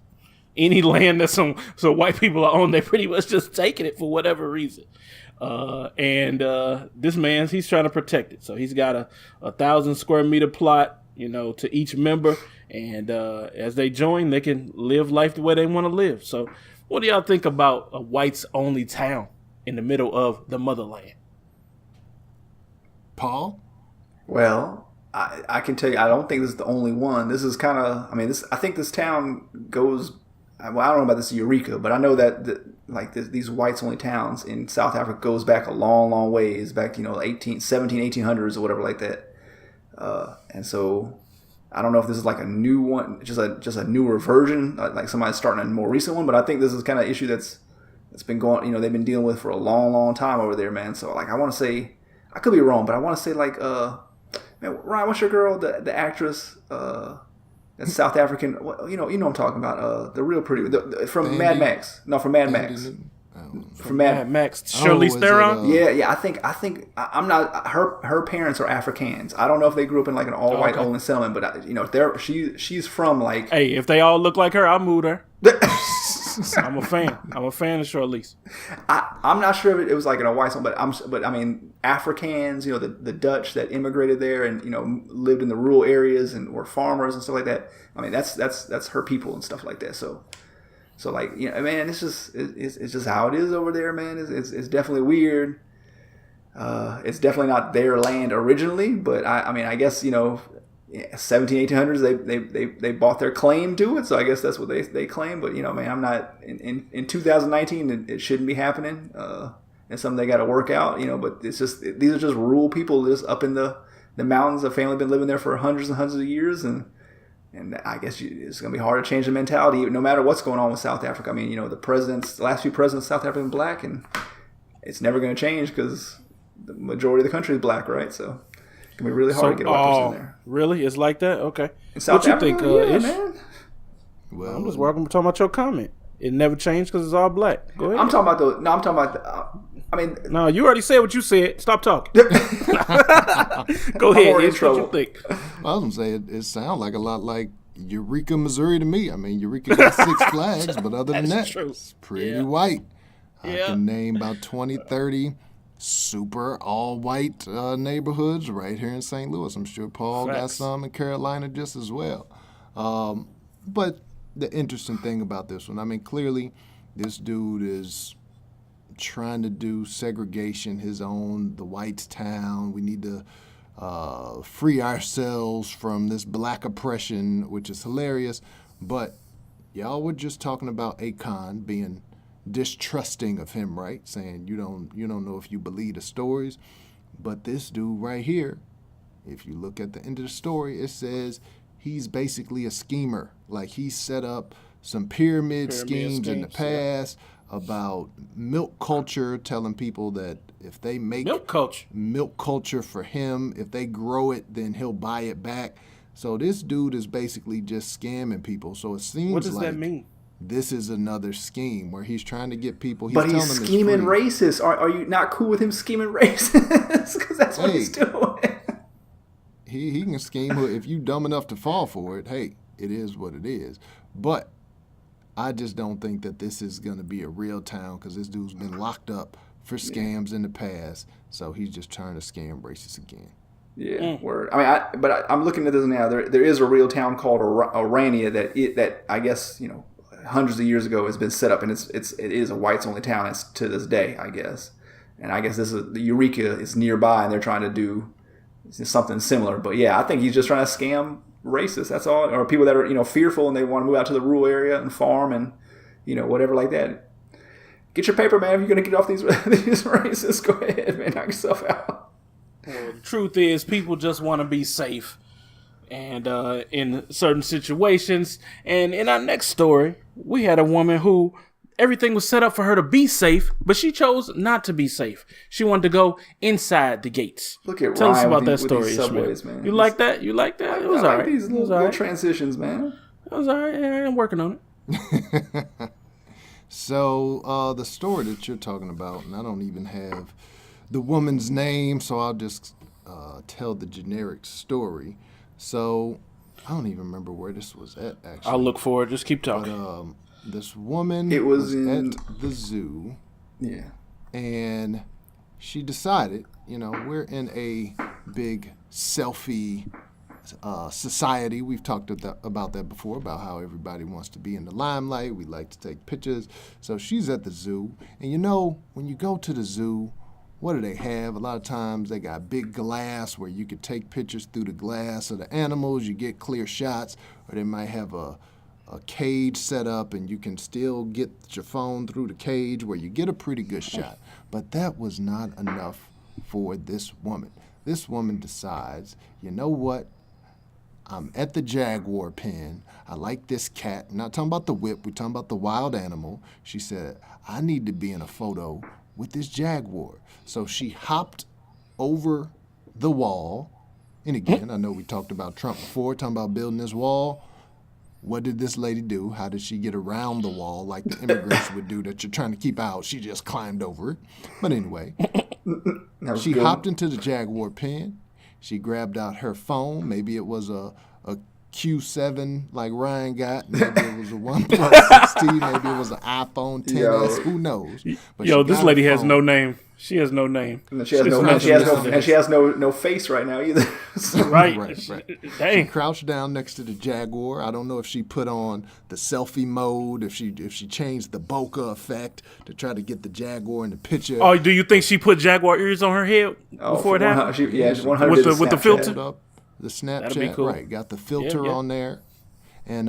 Any land that some white people are on, they pretty much just taking it for whatever reason. This man, he's trying to protect it. So he's got a 1,000 square meter plot, to each member. And as they join, they can live life the way they want to live. So what do y'all think about a whites-only town in the middle of the motherland? Paul? Well, I can tell you, I don't think this is the only one. This is kind of, I think this town goes, well, I don't know about this Eureka, but I know that these whites-only towns in South Africa goes back a long, long ways, back, 1800s or whatever like that. And so I don't know if this is like a new one, just a newer version, like somebody's starting a more recent one, but I think this is kind of issue that's been going, they've been dealing with for a long, long time over there, man. So I want to say, I could be wrong, but I want to say man, Ryan, what's your girl, the actress, that's South African, you know what I'm talking about, the real pretty, from Andy? Mad Max. No, from Mad Max. From Mad Max. Charlize Theron? Yeah. I think I'm not. Her parents are Afrikaans. I don't know if they grew up in like an all white only settlement, but she's from like. Hey, if they all look like her, I'll move her. I'm a fan. I'm a fan of Charlize. I'm not sure if it was like in a white settlement, but Afrikaans. The Dutch that immigrated there and lived in the rural areas and were farmers and stuff like that. That's her people and stuff like that. So man, it's just how it is over there, man. It's definitely weird. It's definitely not their land originally, but I guess 1800s they bought their claim to it, so I guess that's what they claim. But man, I'm not in 2019. It shouldn't be happening. It's something they got to work out, But it's just these are just rural people just up in the mountains. A family been living there for hundreds and hundreds of years, and I guess it's going to be hard to change the mentality, no matter what's going on with South Africa. The last few presidents of South Africa have been black, and it's never going to change because the majority of the country is black, right? So it's going to be really hard to get a white person in there. Really? It's like that? Okay. What you think, Ish? Man. Well, I'm just talking about your comment. It never changed because it's all black. Go ahead. I'm talking about no, you already said what you said. Stop talking. Go ahead. Ish, what you think? I was going to say, it sounds like a lot like Eureka, Missouri to me. Eureka got 6 flags, but other than that, it's pretty white. I can name about 20, 30 super all-white neighborhoods right here in St. Louis. I'm sure Paul got some in Carolina just as well. But the interesting thing about this one, clearly this dude is trying to do segregation, the whites town. We need to free ourselves from this black oppression, which is hilarious. But y'all were just talking about Akon being distrusting of him, right? Saying you don't know if you believe the stories. But this dude right here, if you look at the end of the story, it says he's basically a schemer. Like he set up some pyramid schemes in the past. About milk culture, telling people that if they make milk culture for him, if they grow it, then he'll buy it back. So this dude is basically just scamming people. So it seems what does that mean? This is another scheme where he's trying to get people. He's scheming racist. Are you not cool with him scheming racist? Because that's what he's doing. He can scheme. If you dumb enough to fall for it, hey, it is what it is. But I just don't think that this is going to be a real town because this dude's been locked up for scams in the past, so he's just trying to scam racists again. Yeah, word. I mean, I'm looking at this now. There is a real town called Orania that I guess hundreds of years ago has been set up, and it is a whites only town to this day, I guess. And I guess the Eureka is nearby, and they're trying to do something similar. But yeah, I think he's just trying to scam racists. That's all, or people that are fearful and they want to move out to the rural area and farm and whatever like that. Get your paper, man. If you're gonna get off these racists, go ahead, man. Knock yourself out. Well, the truth is, people just want to be safe, and in certain situations. And in our next story, we had a woman who everything was set up for her to be safe, but she chose not to be safe. She wanted to go inside the gates. Look at Tell Ryan us about with that these story, subways, man. You like that? You like that? It was I all like right. these little transitions, man. It was all right. Yeah, I'm working on it. So the story that you're talking about, and I don't even have the woman's name, so I'll just tell the generic story. So I don't even remember where this was at, actually. I'll look for it. Just keep talking. But, this woman was at the zoo. Yeah. And she decided, we're in a big selfie society. We've talked about that before, about how everybody wants to be in the limelight. We like to take pictures. So she's at the zoo. And when you go to the zoo, what do they have? A lot of times they got big glass where you could take pictures through the glass of the animals. You get clear shots. Or they might have a cage set up and you can still get your phone through the cage where you get a pretty good shot. But that was not enough for this woman. This woman decides, you know what? I'm at the Jaguar pen. I like this cat. I'm not talking about the whip. We're talking about the wild animal. She said, I need to be in a photo with this Jaguar. So she hopped over the wall. And again, I know we talked about Trump before, talking about building this wall. What did this lady do? How did she get around the wall like the immigrants would do that you're trying to keep out? She just climbed over it. But anyway, she hopped into the Jaguar pen. She grabbed out her phone. Maybe it was a Q7 like Ryan got. Maybe it was a OnePlus 6T. Maybe it was an iPhone 10s. Who knows? But this lady has no name. She has no name. And she has no face right now either. Right. Dang. She crouched down next to the Jaguar. I don't know if she put on the selfie mode, if she changed the bokeh effect to try to get the Jaguar in the picture. Oh, do you think she put Jaguar ears on her head before it happened? She 100 with the filter. The Snapchat, That'd be cool. Right? Got the filter on there. And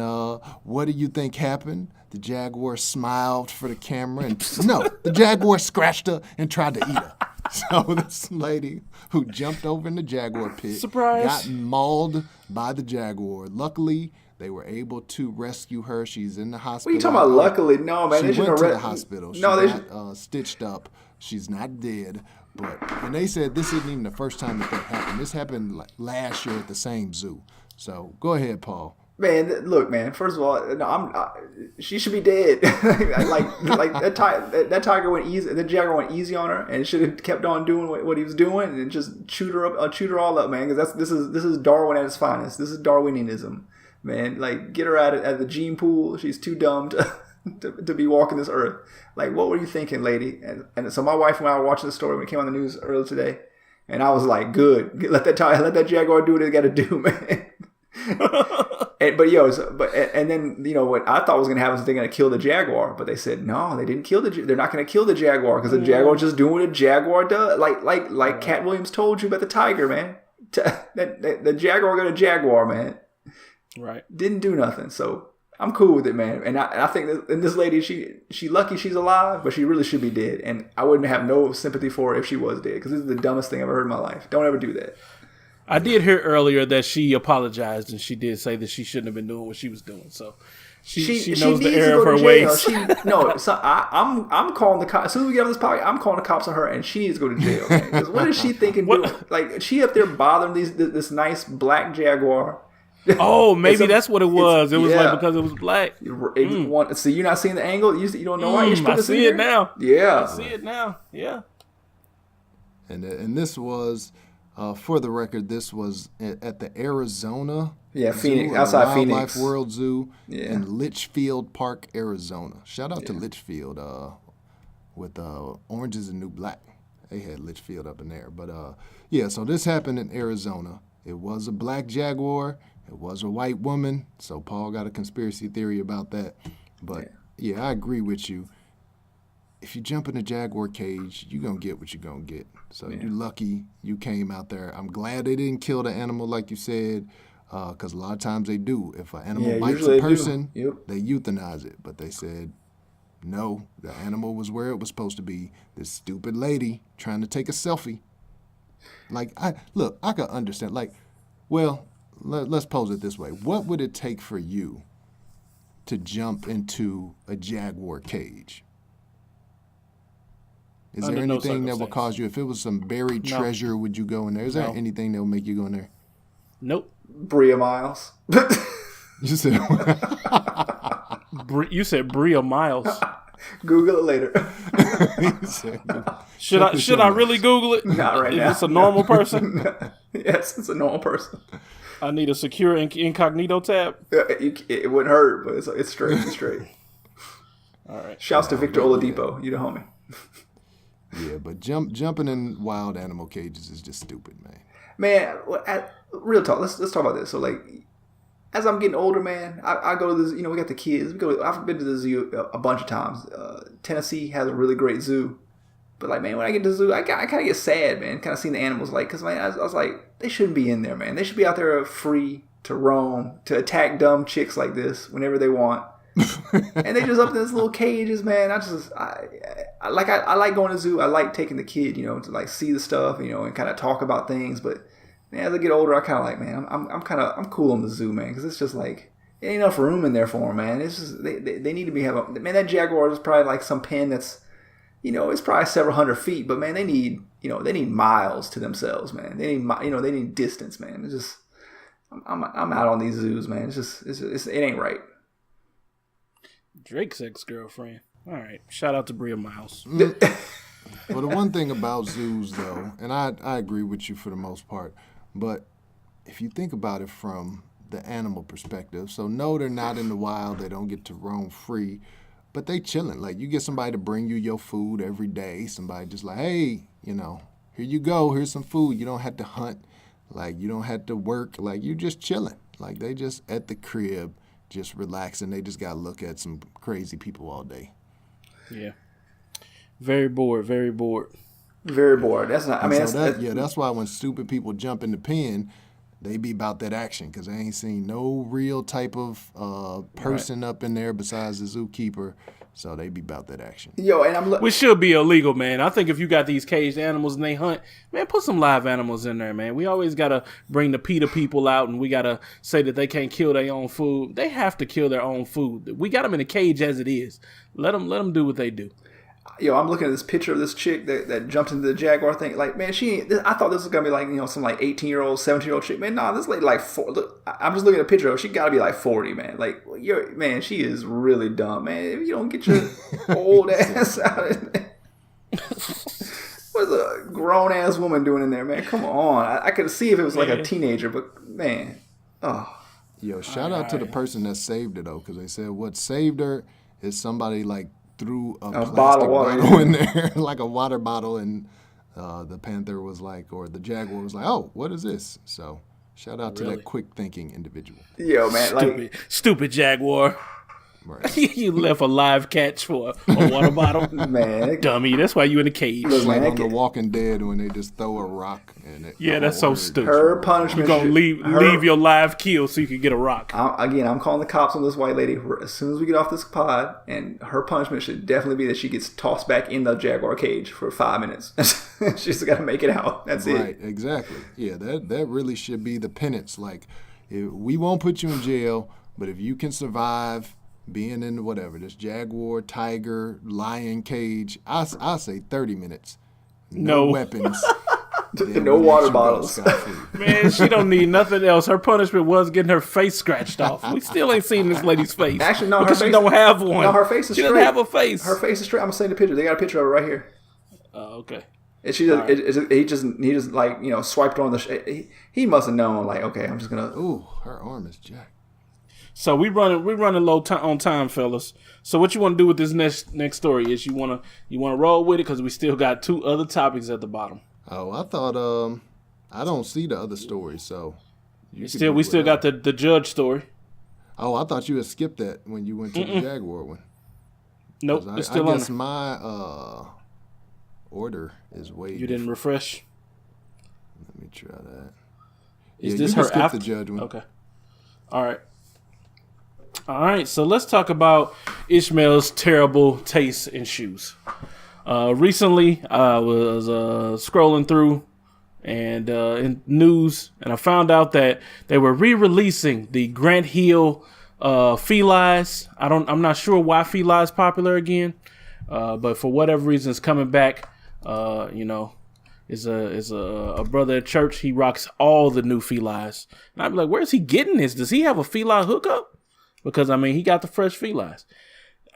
what do you think happened? The Jaguar smiled for the camera, and no, the Jaguar scratched her and tried to eat her. So this lady who jumped over in the Jaguar pit got mauled by the Jaguar. Luckily, they were able to rescue her. She's in the hospital. What are you talking about? Luckily, no, man. She went to the hospital. She got stitched up. She's not dead. And they said this isn't even the first time that happened. This happened last year at the same zoo. So go ahead, Paul. Man, look, man. First of all, she should be dead. like that tiger went easy. The Jaguar went easy on her, and should have kept on doing what he was doing, and just chewed her all up, man. Because this is Darwin at its finest. This is Darwinianism, man. Like, get her out at the gene pool. She's too dumb to be walking this earth. Like, what were you thinking, lady? And so my wife and I were watching the story when it came on the news earlier today, and I was like, good. Let that Jaguar do what it got to do, man. And then what I thought was going to happen is they're going to kill the Jaguar, but they said no, they didn't kill they're not going to kill the Jaguar because the Jaguar just doing what a Jaguar does, like Cat Williams told you about the tiger, man. The Jaguar got a Jaguar, man. Right. Didn't do nothing, so I'm cool with it, man. And I think this lady, she lucky she's alive, but she really should be dead, and I wouldn't have no sympathy for her if she was dead because this is the dumbest thing I've ever heard in my life. Don't ever do that. I did hear earlier that she apologized and she did say that she shouldn't have been doing what she was doing. So she knows the error of her ways. I'm calling the cops. As soon as we get on this podcast, I'm calling the cops on her, and she needs to go to jail. Because what is she thinking? Like, she up there bothering this nice black Jaguar. Oh, maybe that's what it was. It was like because it was black. So you're not seeing the angle? You don't know why you're I see it now. Yeah. I see it now. Yeah. And this was... for the record, this was at the Arizona Phoenix, outside Wildlife Phoenix World Zoo in Litchfield Park, Arizona. Shout out to Litchfield. with Orange is the New Black. They had Litchfield up in there. But, yeah, so this happened in Arizona. It was a black Jaguar. It was a white woman. So Paul got a conspiracy theory about that. But, yeah, I agree with you. If you jump in a Jaguar cage, you're going to get what you're going to get. So you're lucky you came out there. I'm glad they didn't kill the animal like you said, because a lot of times they do. If an animal bites a person, they euthanize it. But they said, no, the animal was where it was supposed to be. This stupid lady trying to take a selfie. Like, I could understand. Like, well, let's pose it this way. What would it take for you to jump into a Jaguar cage? Is there anything that would cause you, if it was some buried treasure, would you go in there? Is there anything that would make you go in there? Nope. Bria Miles. You said you said Bria Miles. Google it later. Should I really Google it? Not right now. Is this a normal person? Yes, it's a normal person. I need a secure incognito tab. It wouldn't hurt, but it's straight. It's straight. All right. Shouts to Victor Oladipo. You the homie. Yeah, but jumping in wild animal cages is just stupid, man. Man, real talk. Let's talk about this. So, like, as I'm getting older, man, I go to this. You know, we got the kids. I've been to the zoo a bunch of times. Tennessee has a really great zoo, but like, man, when I get to the zoo, I kind of get sad, man. Kind of seeing the animals, like, because man, I was like, they shouldn't be in there, man. They should be out there free to roam, to attack dumb chicks like this whenever they want. And they just up in these little cages, man. I like going to the zoo. I like taking the kid, you know, to like see the stuff, you know, and kind of talk about things. But man, as I get older, I kind of like, man, I'm cool in the zoo, man, because it's just like there ain't enough room in there for them, man. It's just they need to be having, man. That Jaguar is probably like some pen that's, you know, it's probably several hundred feet, but man, they need miles to themselves, man. They need distance, man. It's just I'm out on these zoos, man. It ain't right. Drake's ex-girlfriend. All right. Shout out to Bria Miles. Well, the one thing about zoos, though, and I agree with you for the most part, but if you think about it from the animal perspective, so no, they're not in the wild. They don't get to roam free, but they chilling. Like, you get somebody to bring you your food every day. Somebody just like, hey, you know, here you go. Here's some food. You don't have to hunt. Like, you don't have to work. Like, you just chilling. Like, they just at the crib, just relaxing. They just got to look at some crazy people all day. Yeah. Very bored. Very bored. Very bored. That's not. I mean, that's why when stupid people jump in the pen, they be about that action because they ain't seen no real type of person up in there besides the zookeeper. So they be about that action. Yo, and which should be illegal, man. I think if you got these caged animals and they hunt, man, put some live animals in there, man. We always gotta bring the PETA people out, and we gotta say that they can't kill their own food. They have to kill their own food. We got them in a cage as it is. Let them do what they do. Yo, I'm looking at this picture of this chick that jumped into the Jaguar thing. Like, man, I thought this was gonna be like, you know, some like 18-year-old, 17-year-old chick. Man, nah, this lady like I'm just looking at a picture of her. She gotta be like 40, man. Like, man, she is really dumb, man. If you don't get your old ass out of there. What's a grown ass woman doing in there, man? Come on. I could see if it was like a teenager, but man, oh. Yo, shout out to the person that saved her though, because they said what saved her is somebody like threw a plastic bottle in there, like a water bottle, and the panther was like, or the jaguar was like, oh, what is this? So shout out to that quick thinking individual. Yo, man, stupid jaguar. Right. You left a live catch for a water bottle. Man, dummy. That's why you in a cage. It's like on The Walking Dead when they just throw a rock in it. Yeah, that's so stupid. Her punishment. You're going to leave your live kill so you can get a rock. I'm calling the cops on this white lady as soon as we get off this pod, and her punishment should definitely be that she gets tossed back in the Jaguar cage for 5 minutes. She's got to make it out. That's it. Right, exactly. Yeah, that really should be the penance. Like, we won't put you in jail, but if you can survive being in whatever, this jaguar, tiger, lion cage, I'll say 30 minutes. No weapons. No water bottles. Man, she don't need nothing else. Her punishment was getting her face scratched off. We still ain't seen this lady's face. Actually, no, because her face, she don't have one. No, her face is she straight. She doesn't have a face. Her face is straight. I'm gonna send you a picture. They got a picture of her right here. Oh, okay. And she just, he just like, you know, swiped her on the. He must have known, like, okay, I'm just gonna. Ooh, her arm is jacked. So we running low on time, fellas. So what you want to do with this next story is you want to roll with it because we still got 2 other topics at the bottom. Oh, I thought I don't see the other stories, so We still got the judge story. Oh, I thought you had skipped that when you went to the Jaguar one. Nope, it's still I on guess there. my order is way. You didn't refresh. Let me try that. Is yeah, this you can her skip after? the judge one. Okay. All right. So let's talk about Ishmael's terrible taste in shoes. Recently, I was scrolling through and in news, and I found out that they were re-releasing the Grant Hill Filas. I'm not sure why Filas is popular again, but for whatever reason, it's coming back. Is a brother at church. He rocks all the new Filas, and I'm like, where's he getting this? Does he have a Fila hookup? Because he got the fresh Filas.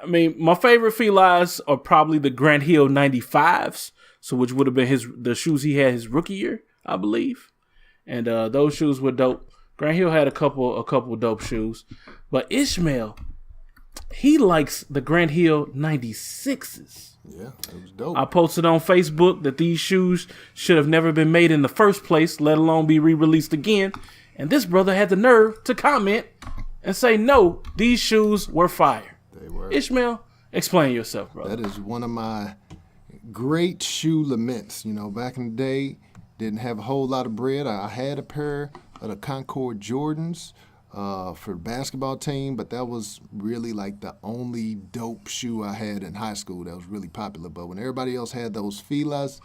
My favorite Filas are probably the Grant Hill 95s. So which would have been the shoes he had his rookie year, I believe. And those shoes were dope. Grant Hill had a couple dope shoes. But Ishmael, he likes the Grant Hill 96s. Yeah, it was dope. I posted on Facebook that these shoes should have never been made in the first place, let alone be re-released again. And this brother had the nerve to comment and say, no, these shoes were fire. They were. Ishmael, explain yourself, brother. That is one of my great shoe laments. Back in the day, didn't have a whole lot of bread. I had a pair of the Concord Jordans for the basketball team, but that was really like the only dope shoe I had in high school that was really popular. But when everybody else had those Filas,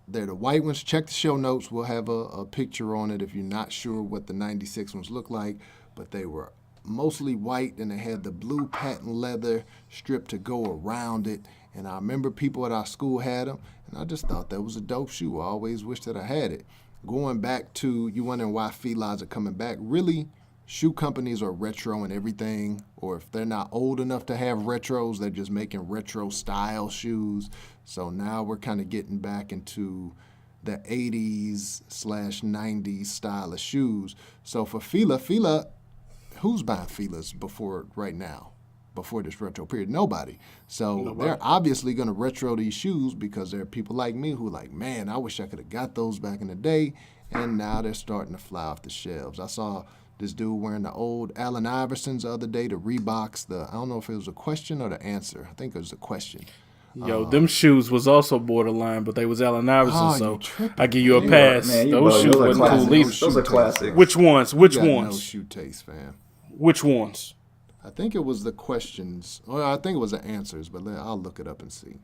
they're the white ones. Check the show notes. We'll have a picture on it if you're not sure what the 96 ones look like. But they were mostly white, and they had the blue patent leather strip to go around it. And I remember people at our school had them, and I just thought that was a dope shoe. I always wished that I had it. Going back to, you wondering why Filas are coming back, really, shoe companies are retroing everything, or if they're not old enough to have retros, they're just making retro-style shoes. So now we're kind of getting back into the 80s/90s style of shoes. So for Fila, who's buying Filas right now? Before this retro period? Nobody. So they're obviously going to retro these shoes because there are people like me who are like, man, I wish I could have got those back in the day. And now they're starting to fly off the shelves. I saw this dude wearing the old Allen Iversons the other day, the Reeboks. I don't know if it was a question or the answer. I think it was a question. Yo, them shoes was also borderline, but they was Allen Iverson, so I give you a pass. Man, those shoes wasn't cool either. Those are classics. Which ones? No shoe taste, fam. Which ones? I think it was the questions. Well, I think it was the answers, but I'll look it up and see.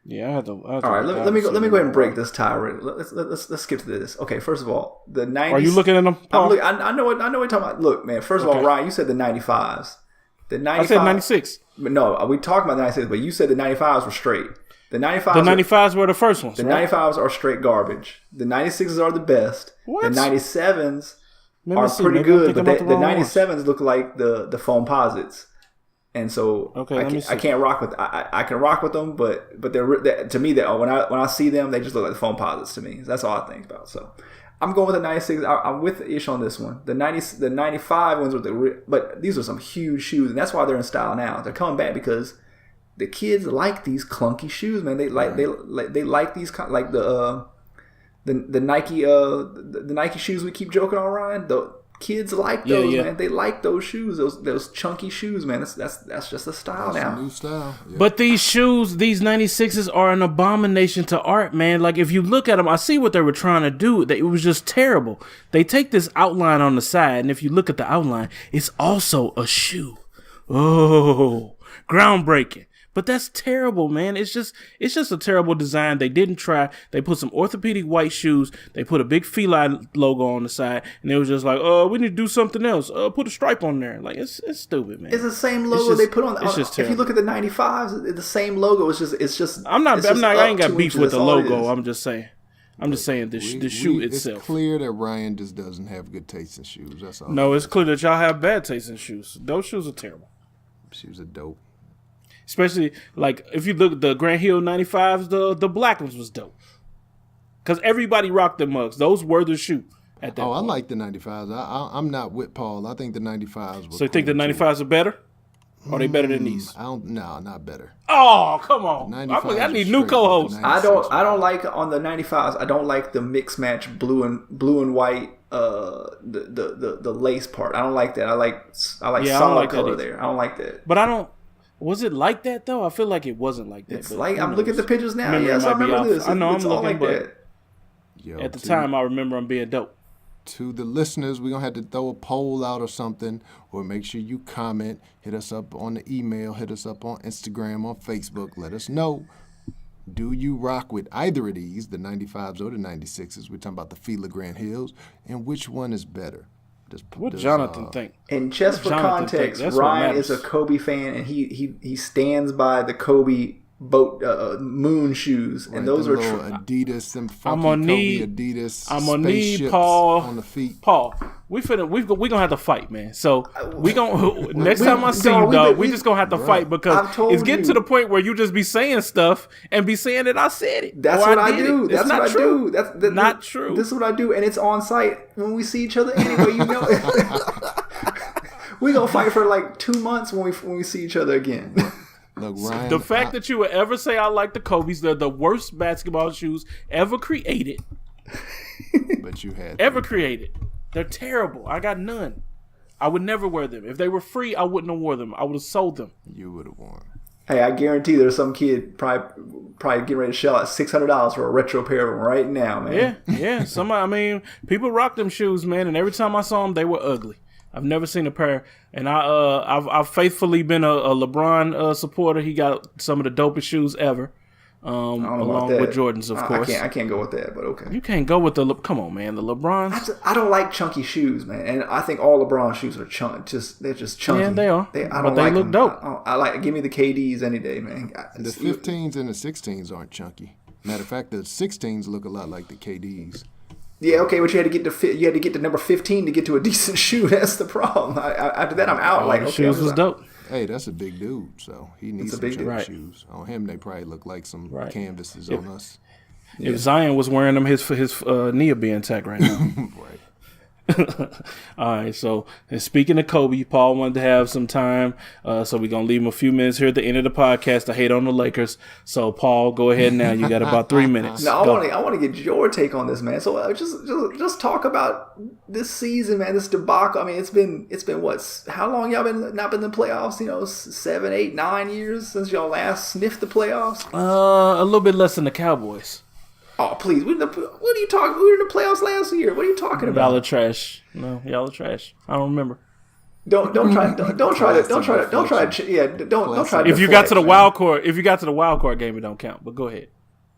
Yeah, I had to. All right, let me go ahead and break this tie. Let's skip to this. Okay, first of all, the 90s. Are you looking at them? I know what you're talking about. Look, man. First of all, Ryan, you said the 95s. The 95s. I said 96. But no, we talking about the 96, but you said the 95s were straight. The 95s were the first ones. The 95s are straight garbage. The 96s are the best. What? The 97s are pretty good, but the 97s look like the foam posits. And so I can't rock with I can rock with them, but they're to me that when I see them, they just look like the foam posits to me. That's all I think about. So I'm going with the 96. I'm with Ish on this one. The 95 ones but these are some huge shoes, and that's why they're in style now. They're coming back because the kids like these clunky shoes, man. They like these like the Nike the Nike shoes we keep joking on, Ryan. The kids like those, man. They like those shoes, those chunky shoes, man. That's just the style now. New style. Yeah. But these shoes, these 96s are an abomination to art, man. Like if you look at them, I see what they were trying to do. It was just terrible. They take this outline on the side, and if you look at the outline, it's also a shoe. Oh, groundbreaking. But that's terrible, man. It's just a terrible design. They didn't try. They put some orthopedic white shoes. They put a big Fila logo on the side, and it was just like, we need to do something else. Put a stripe on there. Like it's stupid, man. It's the same logo they put on. It's just terrible. If you look at the 95s, the same logo. It's just. I ain't got beef with the logo. I'm just saying the shoe itself. It's clear that Ryan just doesn't have good taste in shoes. That's all. No, it's clear that y'all have bad taste in shoes. Those shoes are terrible. Shoes are dope. Especially, like, if you look at the Grant Hill 95s, the black ones was dope. Because everybody rocked the mugs. Those were the shoe. at that point. I like the 95s. I'm not with Paul. I think the 95s were So you think the 95s are better? Or are they better than these? No, not better. Oh, come on. I need new co-hosts. I don't like on the 95s. I don't like the mix match blue and white the lace part. I don't like that. I like solid color there. I don't like that. But was it like that though? I feel like it wasn't like that. It's like I'm looking at the pictures now. Yes, I remember this. I know it's I'm looking like that. At the time I remember them being dope. To the listeners, we're going to have to throw a poll out or something, or make sure you comment, hit us up on the email, hit us up on Instagram, on Facebook. Let us know, do you rock with either of these, the 95s or the 96s? We're talking about the Fila Grand Hills, and which one is better? What Jonathan think? And just for context, Ryan is a Kobe fan, and he stands by the Kobe boat moon shoes, and those are Adidas and funky Kobe Adidas. I'm gonna need Paul on the feet. Paul, we gonna have to fight, man. So we gonna next time I see you, dog, we just gonna have to fight because it's getting to the point where you just be saying stuff and be saying that I said it. That's what I do. That's what I do. That's not true. This is what I do, and it's on site when we see each other anyway. You know, we gonna fight for like 2 months when we see each other again. Look, Ryan, the fact that you would ever say I like the Kobe's, they're the worst basketball shoes ever created. But you had ever created. They're terrible. I got none. I would never wear them. If they were free, I wouldn't have worn them. I would have sold them. You would have worn. Hey, I guarantee there's some kid probably getting ready to shell out $600 for a retro pair of them right now, man. Yeah. People rock them shoes, man, and every time I saw them, they were ugly. I've never seen a pair, and I've faithfully been a LeBron supporter. He got some of the dopest shoes ever, along with Jordans, of course. I can't go with that, but okay. You can't go with come on, man, the LeBrons. I don't like chunky shoes, man, and I think all LeBron shoes are they're just chunky. Yeah, they are. But they look dope. Give me the KDs any day, man. The 15s and the 16s aren't chunky. Matter of fact, the 16s look a lot like the KDs. Yeah, okay, but you had to get to number 15 to get to a decent shoe. That's the problem. After that, I'm out. Shoes was dope. Hey, that's a big dude, so he needs some chunky shoes. On him, they probably look like some canvases on us. If Zion was wearing them, his knee would be intact right now. Right. All right, so and speaking of Kobe, Paul wanted to have some time, so we're going to leave him a few minutes here at the end of the podcast to hate on the Lakers. So, Paul, go ahead now. You got about 3 minutes. No, I want to get your take on this, man. So just talk about this season, man, this debacle. I mean, it's been what? How long y'all not been in the playoffs? 7, 8, 9 years since y'all last sniffed the playoffs? A little bit less than the Cowboys. Oh, please. What are you talking? We were in the playoffs last year. What are you talking about? Y'all are trash. No, y'all are trash. I don't remember. Don't try to. If you got to the wild card game, it don't count. But go ahead.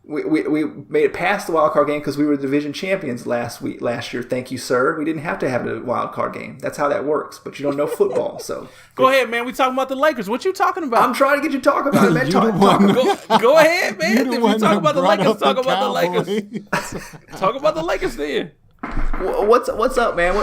We made it past the wild card game because we were division champions last year. Thank you, sir. We didn't have to have a wild card game. That's how that works. But you don't know football, so go ahead, man. We talking about the Lakers. What you talking about? I'm trying to get you talking about it, man. Go ahead, man. If you talk about the Lakers, talk about the Lakers. Talk about the Lakers then. What's up, man?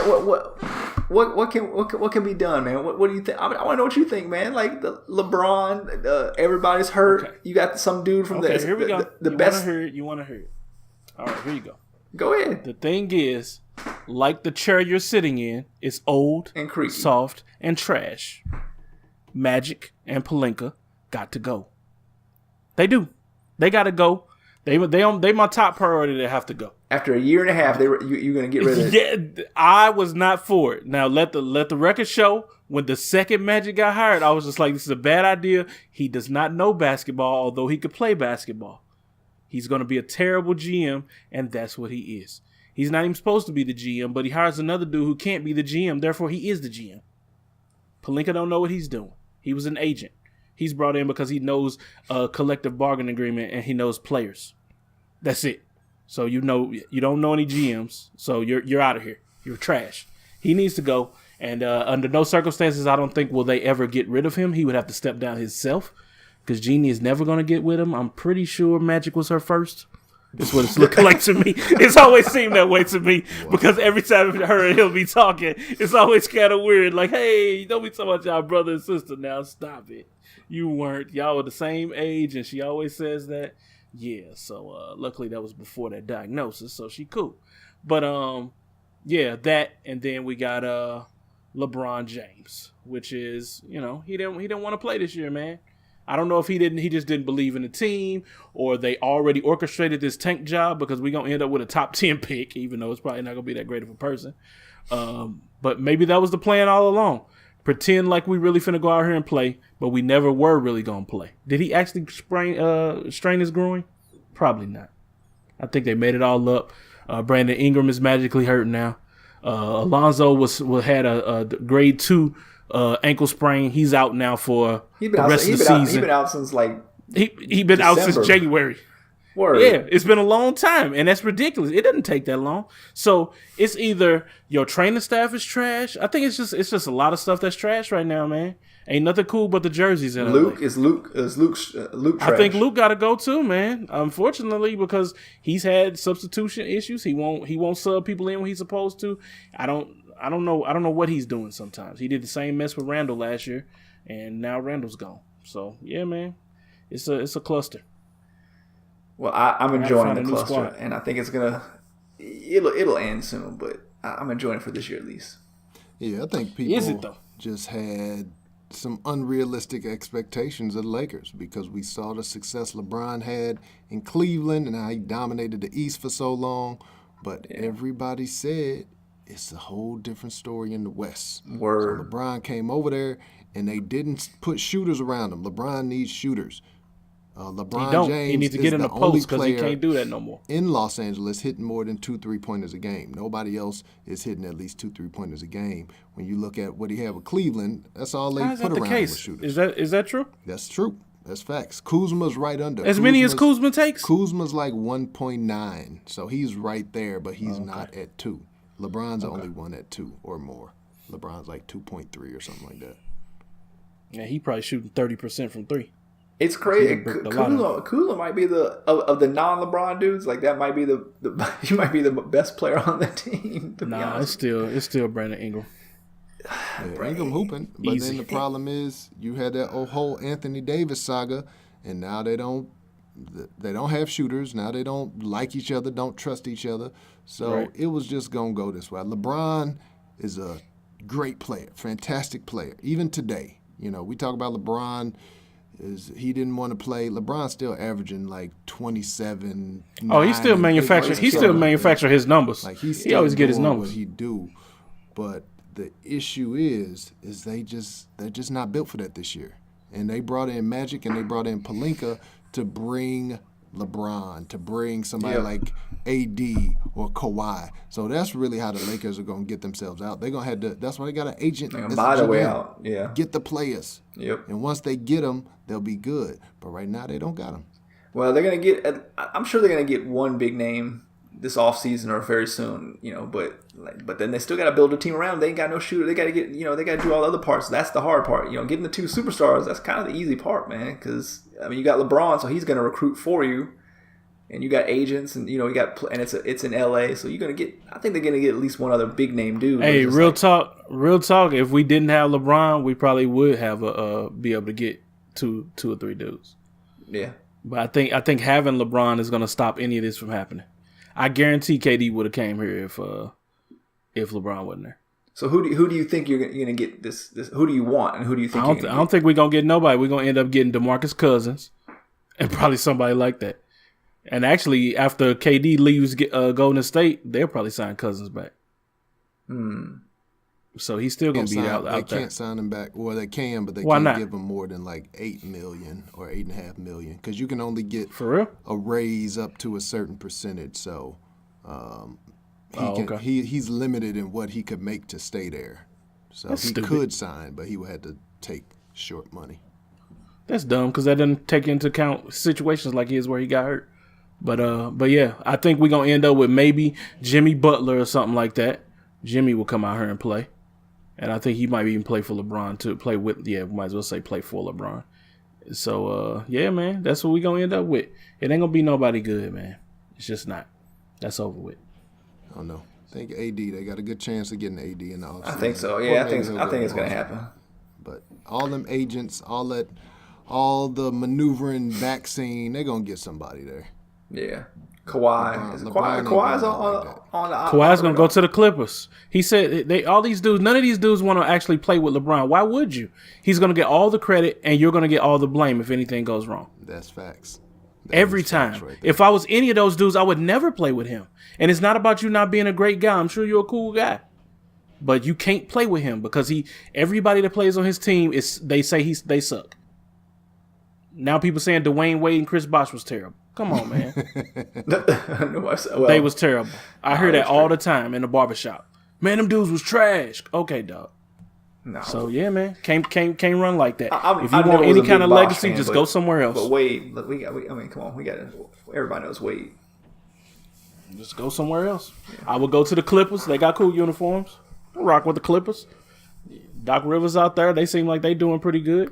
What can be done, man? What do you think? I want to know what you think, man. Like the LeBron, everybody's hurt. Okay. You got some dude from here we go. The best. You want to hear it? All right, here you go. Go ahead. The thing is, like the chair you're sitting in, it's old and creepy, soft and trash. Magic and Pelinka got to go. They do. They got to go. They my top priority. They have to go. After a year and a half, you're going to get rid of it. Yeah, I was not for it. Now let the record show. When the second Magic got hired, I was just like, this is a bad idea. He does not know basketball, although he could play basketball. He's going to be a terrible GM, and that's what he is. He's not even supposed to be the GM, but he hires another dude who can't be the GM. Therefore, he is the GM. Pelinka don't know what he's doing. He was an agent. He's brought in because he knows a collective bargaining agreement and he knows players. That's it. So you don't know any GMs, so you're out of here. You're trash. He needs to go, and under no circumstances, I don't think will they ever get rid of him. He would have to step down himself because Jeannie is never going to get with him. I'm pretty sure Magic was her first. That's what it's looking like to me. It's always seemed that way to me because every time her and he'll be talking, it's always kind of weird. Like, hey, don't be talking about y'all brother and sister now. Stop it. You weren't. Y'all were the same age, and she always says that. Yeah, so luckily that was before that diagnosis, so she cool. But Yeah, that, and then we got LeBron James, which is, he didn't want to play this year, man. I don't know if he just didn't believe in the team, or they already orchestrated this tank job because we're going to end up with a top 10 pick, even though it's probably not going to be that great of a person. But maybe that was the plan all along. Pretend like we really finna go out here and play, but we never were really going to play. Did he actually strain his groin? Probably not. I think they made it all up. Brandon Ingram is magically hurt now. Alonzo had a grade 2 ankle sprain. He's out now for the rest of the season. He's been out since he been out since January. Word. Yeah, it's been a long time, and that's ridiculous. It doesn't take that long. So it's either your training staff is trash. I think it's just a lot of stuff that's trash right now, man. Ain't nothing cool but the jerseys in Luke LA. is Luke trash. I think Luke got to go too, man. Unfortunately, because he's had substitution issues. He won't sub people in when he's supposed to. I don't know what he's doing sometimes. He did the same mess with Randall last year, and now Randall's gone. So yeah, man, it's a cluster. Well, I'm enjoying the cluster, and I think it'll end soon. But I'm enjoying it for this year at least. Yeah, I think people just had some unrealistic expectations of the Lakers because we saw the success LeBron had in Cleveland and how he dominated the East for so long. But everybody said it's a whole different story in the West. Word. So LeBron came over there and they didn't put shooters around him. LeBron needs shooters. LeBron James he needs to get in the post because he can't do that no more. In Los Angeles, hitting more than 2 3-pointers a game. Nobody else is hitting at least 2 3-pointers a game. When you look at what he had with Cleveland, that's all they put around him with shooters. Is that true? That's true. That's facts. Kuzma's right under. Many as Kuzma takes? Kuzma's like 1.9, so he's right there, but he's not at 2. LeBron's the only one at 2 or more. LeBron's like 2.3 or something like that. Yeah, he probably shooting 30% from 3. It's crazy. Kuzma might be of the non-LeBron dudes. Like that might be he might be the best player on the team. It's still Brandon Ingram. Yeah, Ingram hooping, but then the problem is you had that whole Anthony Davis saga, and now they don't have shooters. Now they don't like each other, don't trust each other. So it was just gonna go this way. LeBron is a great player, fantastic player. Even today, we talk about LeBron. He didn't want to play. LeBron's still averaging like 27. He still manufactures. He still manufacture his numbers. Like he always get his numbers. What he do, but the issue is they're just not built for that this year. And they brought in Magic and they brought in Pelinka to bring LeBron, to bring somebody like AD or Kawhi. So that's really how the Lakers are going to get themselves out. They're going to have to. That's why they got an agent. They're going to buy the way out. Yeah. Get the players. Yep. And once they get them, they'll be good. But right now they don't got them. Well, they're going to get. I'm sure they're going to get one big name this offseason or very soon. But then they still got to build a team around. They ain't got no shooter. They got to get. They got to do all the other parts. That's the hard part. Getting the 2 superstars. That's kind of the easy part, man. Because you got LeBron, so he's going to recruit for you. And you got agents, and and it's in LA, so you're gonna get. I think they're gonna get at least one other big name dude. Hey, real talk. If we didn't have LeBron, we probably would have be able to get two or three dudes. Yeah, but I think having LeBron is gonna stop any of this from happening. I guarantee KD would have came here if LeBron wasn't there. So who do you think you're gonna get this? Who do you want, and who do you think? I don't think we're gonna get nobody. We're gonna end up getting DeMarcus Cousins, and probably somebody like that. And actually, after KD leaves Golden State, they'll probably sign Cousins back. So he's still going to be out there. They can't sign him back. Well, they can, but they can't give him more than like $8 million or $8.5 million because you can only get for real a raise up to a certain percentage. So he's limited in what he could make to stay there. So That's he stupid. could sign, but he would have to take short money. That's dumb because that doesn't take into account situations like his where he got hurt. But yeah, I think we're gonna end up with maybe Jimmy Butler or something like that. Jimmy will come out here and play, and I think he might even play for LeBron too. Might as well say play for LeBron. So yeah, man, that's what we're gonna end up with. It ain't gonna be nobody good, man. It's just not. That's over with. I don't know. I think AD. They got a good chance of getting AD in the offseason. I think so. Yeah, I think it's gonna happen. But all them agents, all the maneuvering back scene, they're gonna get somebody there. Yeah. Kawhi. Is Kawhi's on the Kawhi's gonna go to the Clippers. He said all these dudes. None of these dudes want to actually play with LeBron. Why would you? He's gonna get all the credit, and you're gonna get all the blame if anything goes wrong. That's facts. Every time. Right, if I was any of those dudes, I would never play with him. And it's not about you not being a great guy. I'm sure you're a cool guy, but you can't play with him because everybody that plays on his team they say they suck. Now people saying Dwayne Wade and Chris Bosh was terrible. Come on, man. They was terrible. I hear that all the time in the barbershop. Man, them dudes was trash. Okay, dog. No. So yeah, man, can't run like that. If you want any kind of legacy, just go somewhere else. But Wade, come on, everybody knows Wade. Just go somewhere else. Yeah. I would go to the Clippers. They got cool uniforms. I'll rock with the Clippers. Doc Rivers out there. They seem like they doing pretty good.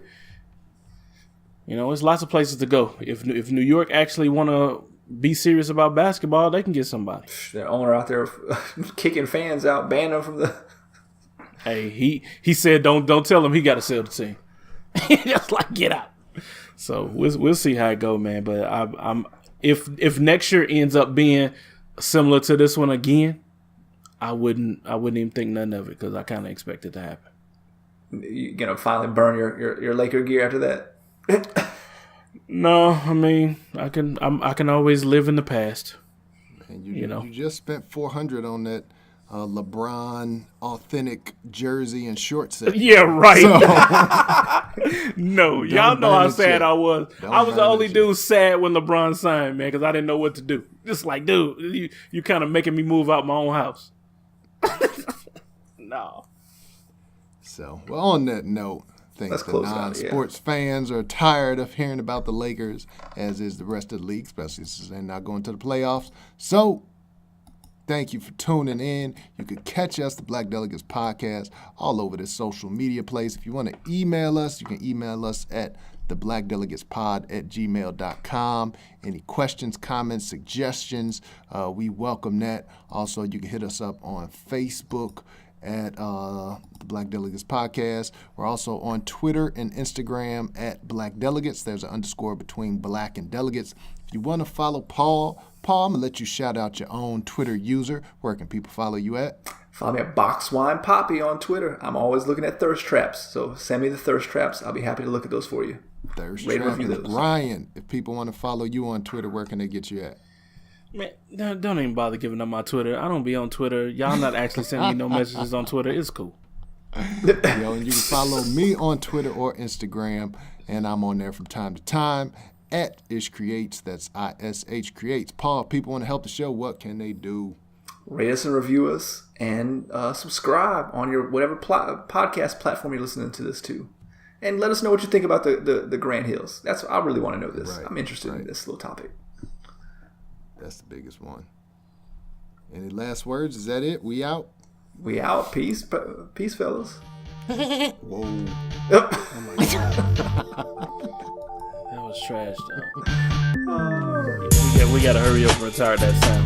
You know, there's lots of places to go. If New York actually want to be serious about basketball, they can get somebody. The owner out there kicking fans out, banning them from the. Hey, he said don't tell him he got to sell the team. Just like get out. So we'll see how it go, man. But I'm if next year ends up being similar to this one again, I wouldn't even think none of it because I kind of expect it to happen. You gonna finally burn your Laker gear after that? No, I mean I can always live in the past. And you just spent $400 on that LeBron authentic jersey and short set. Yeah, right. So, no, y'all know how sad I was. I was the only dude sad when LeBron signed, man, because I didn't know what to do. Just like, dude, you kind of making me move out my own house. No. So, well, on that note, I think the non-sports fans are tired of hearing about the Lakers, as is the rest of the league, especially since they're not going to the playoffs. So, thank you for tuning in. You can catch us, the Black Delegates Podcast, all over this social media place. If you want to email us, you can email us at theblackdelegatespod@gmail.com. Any questions, comments, suggestions, we welcome that. Also, you can hit us up on Facebook at the Black Delegates Podcast. We're also on Twitter and Instagram at Black Delegates. There's an underscore between Black and Delegates. If you want to follow Paul, I'm going to let you shout out your own Twitter user. Where can people follow you at? Follow me at Boxwine Poppy on Twitter. I'm always looking at thirst traps, so send me the thirst traps. I'll be happy to look at those for you. Thirst traps. Ryan, if people want to follow you on Twitter, where can they get you at? Man, don't even bother giving up my Twitter. I don't be on Twitter. Y'all not actually sending me no messages on Twitter. It's cool. And you can follow me on Twitter or Instagram, and I'm on there from time to time at Ish Creates. That's ISH Creates. Paul, people want to help the show. What can they do? Rate us and review us, and subscribe on your whatever podcast platform you're listening to this to. And let us know what you think about the Grant Hills. I really want to know this. Right, I'm interested in this little topic. That's the biggest one. Any last words? Is that it? We out? We out. Peace, fellas. Whoa. Oh my God. That was trash, though. We got to hurry up and retire that sound.